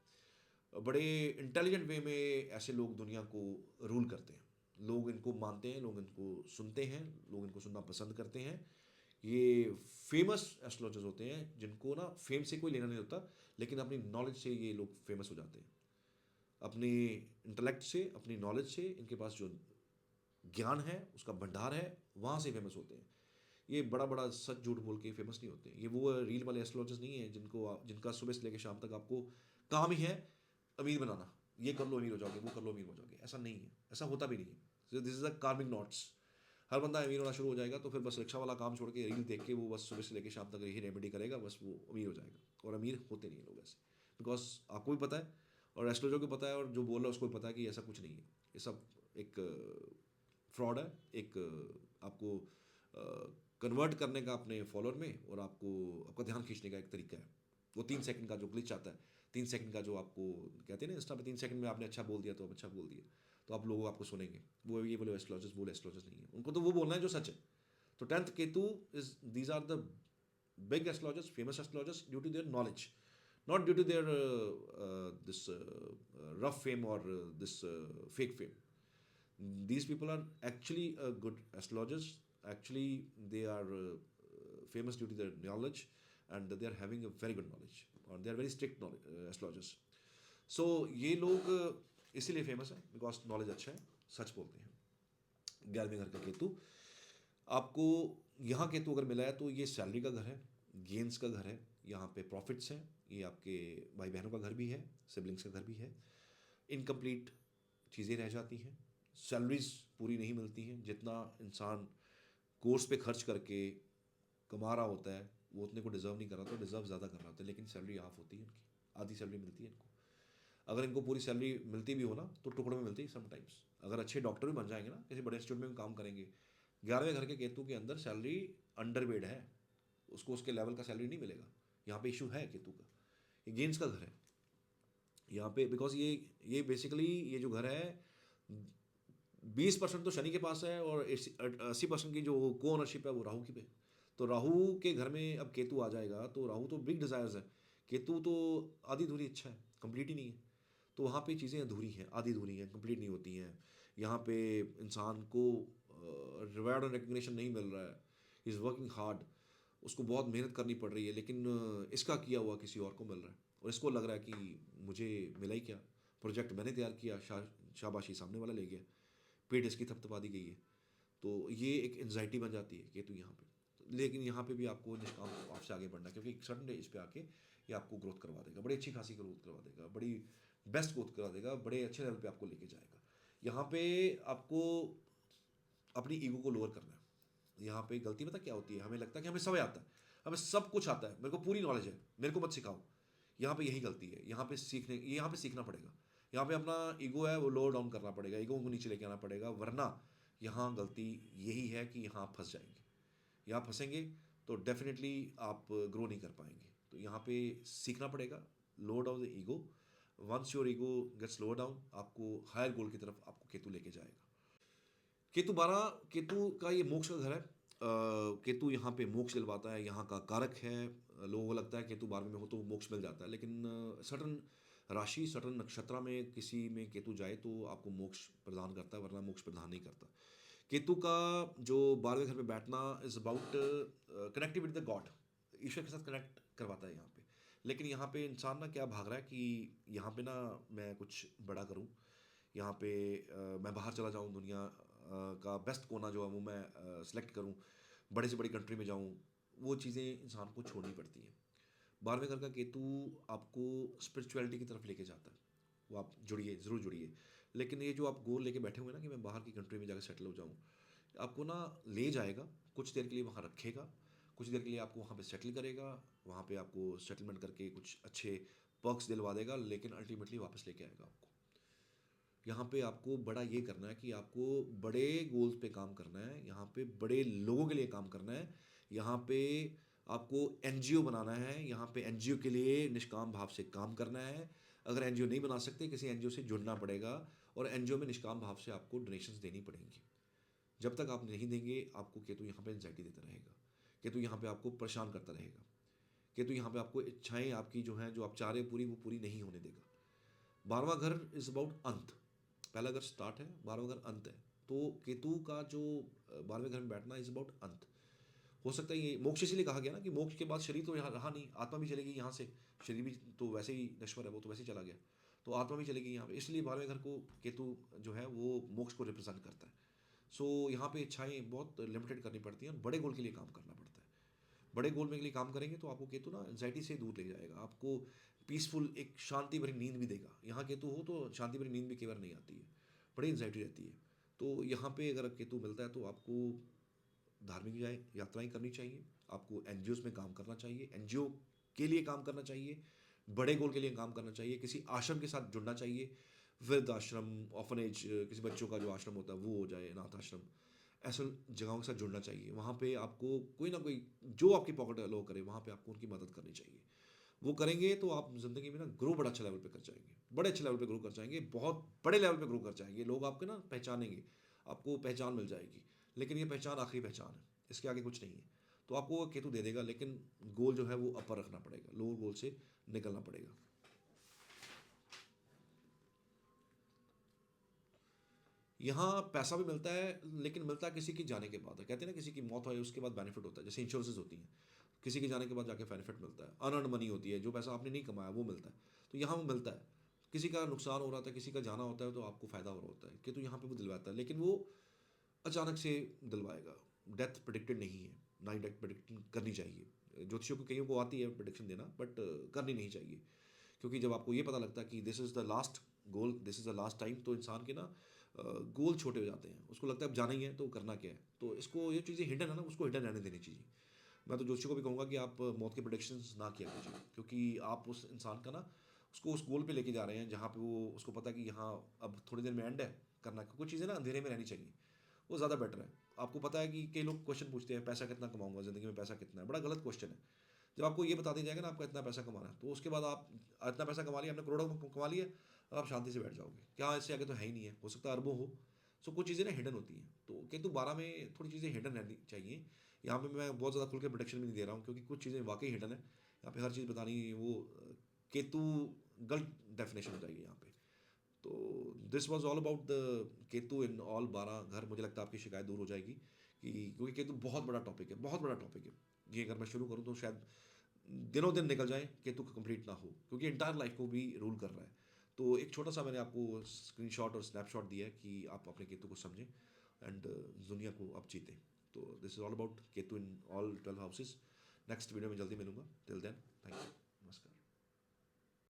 बड़े इंटेलिजेंट वे में ऐसे लोग दुनिया को रूल करते हैं। लोग इनको मानते हैं, लोग इनको सुनते हैं, लोग इनको सुनना पसंद करते हैं। ये फेमस एस्ट्रोलॉजर्स होते हैं जिनको ना फेम से कोई लेना नहीं होता, लेकिन अपनी नॉलेज से ये लोग फेमस हो जाते हैं। अपने इंटेलेक्ट से, अपनी नॉलेज से, इनके पास जो ज्ञान है उसका भंडार है, वहाँ से फेमस होते हैं। ये बड़ा बड़ा सच झूठ बोल के फेमस नहीं होते। ये वो रील वाले एस्ट्रोलॉजर्स नहीं है जिनका सुबह से लेकर शाम तक आपको काम ही है अमीर बनाना, ये कर लो अमीर हो जाओगे, वो कर लो अमीर हो जाओगे। ऐसा नहीं है, ऐसा होता भी नहीं है। दिस इज अ कार्मिक नॉट्स। हर बंदा अमीर होना शुरू हो जाएगा तो फिर बस रिक्शा वाला काम छोड़ के रील देख के वो बस सुबह से लेकर शाम तक यही रेमेडी करेगा, बस वो अमीर हो जाएगा। और अमीर होते नहीं है लोग ऐसे, बिकॉज आपको भी पता है और एस्ट्रोलॉजर को पता है और जो बोल रहा है उसको भी पता है कि ऐसा कुछ नहीं है। ये सब एक फ्रॉड है, एक आपको कन्वर्ट करने का अपने फॉलोअर में, और आपको आपका ध्यान खींचने का एक तरीका है। वो 3 सेकंड का जो ग्लिच आता है, 3 सेकंड का जो आपको कहते हैं ना इंस्टा पे, 3 सेकंड में आपने अच्छा बोल दिया तो अब अच्छा बोल दिया तो आप लोग आपको सुनेंगे। वो ये बोले एस्ट्रोलॉजर्स, बोले एस्ट्रोलॉजर्स नहीं है, उनको तो वो बोलना है जो सच है। तो 10th Ketu is these are the big astrologers, famous astrologers, due to their knowledge, not due to their this rough fame or this fake fame. These people are actually good astrologers. Actually, they are famous due to their knowledge, and they are having a very good knowledge, or they are very strict knowledge, astrologers. So ये लोग इसीलिए famous है because knowledge अच्छा है, सच बोलते हैं। 11वें घर का केतु आपको, यहाँ केतु अगर मिला है तो ये सैलरी का घर है, गेंस का घर है, यहाँ पे प्रॉफिट्स हैं, ये आपके भाई बहनों का घर भी है, सिबलिंग्स का घर भी है। इनकम्प्लीट चीज़ें रह जाती हैं, सैलरीज पूरी नहीं मिलती हैं। जितना इंसान कोर्स पे खर्च करके कमा रहा होता है वो उतने को डिज़र्व नहीं कर रहा, तो डिज़र्व ज़्यादा कर रहा होता है, लेकिन सैलरी हाफ होती है इनकी, आधी सैलरी मिलती है इनको। अगर इनको पूरी सैलरी मिलती भी हो ना तो टुकड़ों में मिलती है समटाइम्स। अगर अच्छे डॉक्टर भी बन जाएंगे ना, किसी बड़े इंस्टीट्यूट में भी काम करेंगे, 11वें घर के केतु के अंदर सैलरी अंडरवेड है, उसको उसके लेवल का सैलरी नहीं मिलेगा। यहाँ पे इशू है केतु का। ये गेंस का घर है यहाँ पे, बिकॉज ये बेसिकली ये जो घर है 20% तो शनि के पास है और 80% की जो को ओनरशिप है वो राहु की पे। तो राहु के घर में अब केतु आ जाएगा तो राहु तो बिग डिजायर्स है, केतु तो आधी अधूरी इच्छा है, कंप्लीट ही नहीं है। तो वहाँ पे चीज़ें अधूरी हैं, आधी अधूरी हैं, कंप्लीट नहीं होती हैं। यहाँ पे इंसान को रिवार्ड और रिकग्निशन नहीं मिल रहा है, ही इज़ वर्किंग हार्ड, उसको बहुत मेहनत करनी पड़ रही है, लेकिन इसका किया हुआ किसी और को मिल रहा है और इसको लग रहा है कि मुझे मिला ही क्या, प्रोजेक्ट मैंने तैयार किया, शाबाशी सामने वाला ले गया, पेट इसकी थपथपा दी गई है। तो ये एक एनजाइटी बन जाती है केतु यहाँ पे। लेकिन यहाँ पे भी आपको निष्काम आपसे आगे बढ़ना है, क्योंकि एक सर्टन एज पे आके ये आपको ग्रोथ करवा देगा, बड़ी अच्छी खासी ग्रोथ करवा देगा, बड़ी बेस्ट ग्रोथ करा देगा, बड़े अच्छे लेवल पे आपको लेके जाएगा। यहाँ पे आपको अपनी ईगो को लोअर करना है। यहाँ पे गलती पता क्या होती है, हमें लगता है कि हमें सब आता है, हमें सब कुछ आता है, मेरे को पूरी नॉलेज है, मेरे को मत सिखाओ। यहाँ पे यही गलती है। यहाँ पे सीखना पड़ेगा। यहाँ पे अपना ईगो है वो लोअर डाउन करना पड़ेगा, ईगो को नीचे लेके आना पड़ेगा, वरना यहाँ गलती यही है कि यहाँ आप फंस जाएंगे। यहाँ फंसेंगे तो डेफिनेटली आप ग्रो नहीं कर पाएंगे। तो यहाँ पे सीखना पड़ेगा, lower down the ego. Once your ego gets lower down, आपको हायर गोल की तरफ आपको केतु लेके जाएगा। केतु 12, केतु का ये मोक्ष का घर है। केतु यहाँ पे मोक्ष दिलवाता है, यहाँ का कारक है। लोगों को लगता है केतु 12वें में हो तो मोक्ष मिल जाता है, लेकिन सटन राशि सटन नक्षत्र में किसी में केतु जाए तो आपको मोक्ष प्रदान करता है, वरना मोक्ष प्रदान नहीं करता। केतु का जो 12वें घर में बैठना is about connectivity with the god, ईश्वर के साथ कनेक्ट करवाता है यहाँ पे। लेकिन यहाँ पे इंसान ना क्या भाग रहा है कि यहाँ पे ना मैं कुछ बड़ा करूँ, यहाँ पे मैं बाहर चला जाऊँ, दुनिया का बेस्ट कोना जो है वो मैं सेलेक्ट करूँ, बड़े से बड़ी कंट्री में जाऊँ। वो चीज़ें इंसान को छोड़नी पड़ती हैं। 12वें घर का केतु आपको स्पिरिचुअलिटी की तरफ लेके जाता है, वो आप जुड़िए, ज़रूर जुड़िए। लेकिन ये जो आप गोल लेके बैठे हुए हैं ना कि मैं बाहर की कंट्री में जाकर सेटल हो जाऊँ, आपको ना ले जाएगा, कुछ देर के लिए वहाँ रखेगा, कुछ देर के लिए आपको वहाँ पे सेटल करेगा, वहाँ पे आपको सेटलमेंट करके कुछ अच्छे पर्क्स दिलवा देगा, लेकिन अल्टीमेटली वापस लेके आएगा आपको। यहाँ पे आपको बड़ा ये करना है कि आपको बड़े गोल्स पे काम करना है, यहाँ पे बड़े लोगों के लिए काम करना है, यहाँ पे आपको एनजीओ बनाना है, यहाँ पे एनजीओ के लिए निष्काम भाव से काम करना है। अगर एनजीओ नहीं बना सकते, किसी एनजीओ से जुड़ना पड़ेगा, और एनजीओ में निष्काम भाव से आपको डोनेशंस देनी पड़ेंगी। जब तक आप नहीं देंगे, आपको केतु यहाँ पे एंजाइटी देता रहेगा, केतु यहाँ पे आपको परेशान करता रहेगा, केतु यहाँ पे आपको इच्छाएं आपकी जो हैं, जो आप चाह रहे हो पूरी, वो पूरी नहीं होने देगा। 12वां घर इज अबाउट अंत। पहला घर स्टार्ट है, 12वां घर अंत है। तो केतु का जो 12वें घर में बैठना इज अबाउट अंत। हो सकता है ये मोक्ष इसीलिए कहा गया ना कि मोक्ष के बाद शरीर तो यहाँ रहा नहीं, आत्मा भी चलेगी यहाँ से, शरीर भी तो वैसे ही नश्वर है, वो तो वैसे ही चला गया, तो आत्मा भी चलेगी यहाँ पे, इसलिए 12वें घर को केतु जो है वो मोक्ष को रिप्रेजेंट करता है। सो यहाँ पे इच्छाएं बहुत लिमिटेड करनी पड़ती हैं, और बड़े गोल के लिए काम करना पड़ता है। बड़े गोल में के लिए काम करेंगे तो आपको केतु ना एंजाइटी से दूर ले जाएगा, आपको पीसफुल एक शांति भरी नींद भी देगा। यहाँ केतु हो तो शांति भरी नींद भी कई बार नहीं आती है, बड़ी एंजाइटी रहती है। तो यहाँ पे अगर केतु मिलता है तो आपको धार्मिक जाए यात्राएं करनी चाहिए, आपको एनजीओ में काम करना चाहिए, एनजीओ के लिए काम करना चाहिए, बड़े गोल के लिए काम करना चाहिए, किसी आश्रम के साथ जुड़ना चाहिए, वृद्ध आश्रम, ऑर्फनेज, किसी बच्चों का जो आश्रम होता है वो हो जाए, अनाथ आश्रम, ऐसे जगहों के साथ जुड़ना चाहिए। वहाँ पे आपको कोई ना कोई जो आपकी पॉकेट अलो करे, वहाँ पे आपको उनकी मदद करनी चाहिए। वो करेंगे तो आप ज़िंदगी में ना ग्रो बड़ा अच्छा लेवल पे कर जाएंगे, बड़े अच्छे लेवल पे ग्रो कर जाएंगे, बहुत बड़े लेवल पे ग्रो कर जाएंगे, लोग आपके ना पहचानेंगे, आपको पहचान मिल जाएगी। लेकिन ये पहचान आखिरी पहचान है, इसके आगे कुछ नहीं है। तो आपको वो केतु दे देगा, लेकिन गोल जो है वो अपर रखना पड़ेगा, लोअर गोल से निकलना पड़ेगा। यहाँ पैसा भी मिलता है, लेकिन मिलता है किसी की जाने के बाद है। कहते हैं ना किसी की मौत हो उसके बाद बेनिफिट होता है, जैसे इंश्योरेंसेज होती हैं, किसी के जाने के बाद जाके बेनिफिट मिलता है। अनअर्न मनी होती है, जो पैसा आपने नहीं कमाया वो मिलता है। तो यहाँ वो मिलता है, किसी का नुकसान हो रहा था, किसी का जाना होता है तो आपको फ़ायदा हो रहा होता है, कि तो यहाँ पे वो दिलवाता है, लेकिन वो अचानक से दिलवाएगा। डेथ प्रिडिक्टेड नहीं है, ना ही डेथ प्रिडिक्ट करनी चाहिए। ज्योतिषियों को कईयों को आती है प्रिडिक्शन देना, बट करनी नहीं चाहिए। क्योंकि जब आपको ये पता लगता है कि this is the last goal, this is the last time, तो इंसान के ना गोल छोटे हो जाते हैं, उसको लगता है अब जाना ही है तो करना क्या है। तो इसको ये चीज़ें हिडन है ना, उसको हिडन रहने देनी चाहिए। मैं तो जोशी को भी कहूँगा कि आप मौत के प्रोडिक्शंस ना किया कीजिए, क्योंकि आप उस इंसान का ना उसको उस गोल पे लेके जा रहे हैं जहाँ पे वो उसको पता है कि यहाँ अब थोड़ी देर में एंड है करना, कुछ चीज़ें ना अंधेरे में रहनी चाहिए, वो ज़्यादा बेटर है। आपको पता है कि कई लोग क्वेश्चन पूछते हैं पैसा कितना कमाऊंगा ज़िंदगी में, पैसा कितना है, बड़ा गलत क्वेश्चन है। जब आपको ये बता दिया जाएगा ना आपका इतना पैसा कमाना है, तो उसके बाद आप इतना पैसा कमा लिया, आपने करोड़ों कमा लिया, अब आप शांति से बैठ जाओगे, क्या इससे आगे तो है ही नहीं है, हो सकता है अरबों हो। सो कुछ चीज़ें ना हिडन होती हैं, तो केतु 12 में थोड़ी चीज़ें हिडन रहनी चाहिए। यहाँ पे मैं बहुत ज़्यादा खुल के प्रोटेक्शन भी नहीं दे रहा हूँ, क्योंकि कुछ चीज़ें वाकई हिडन है, यहाँ पे हर चीज़ बतानी वो केतु गलत डेफिनेशन हो जाएगी यहाँ पे। तो this was all about the Ketu in all 12 घर। मुझे लगता है आपकी शिकायत दूर हो जाएगी, कि क्योंकि केतु बहुत बड़ा टॉपिक है, बहुत बड़ा टॉपिक है। ये अगर मैं शुरू करूँ तो शायद दिनों दिन निकल जाए, केतु कंप्लीट ना हो, क्योंकि इंटायर लाइफ को भी रूल कर रहा है। तो एक छोटा सा मैंने आपको स्क्रीनशॉट और स्नैपशॉट दिया है कि आप अपने केतु को समझें एंड दुनिया को आप जीतें। तो this is all about Ketu in all 12 houses. Next video में जल्दी मिलूंगा, टिल देन थैंक यू।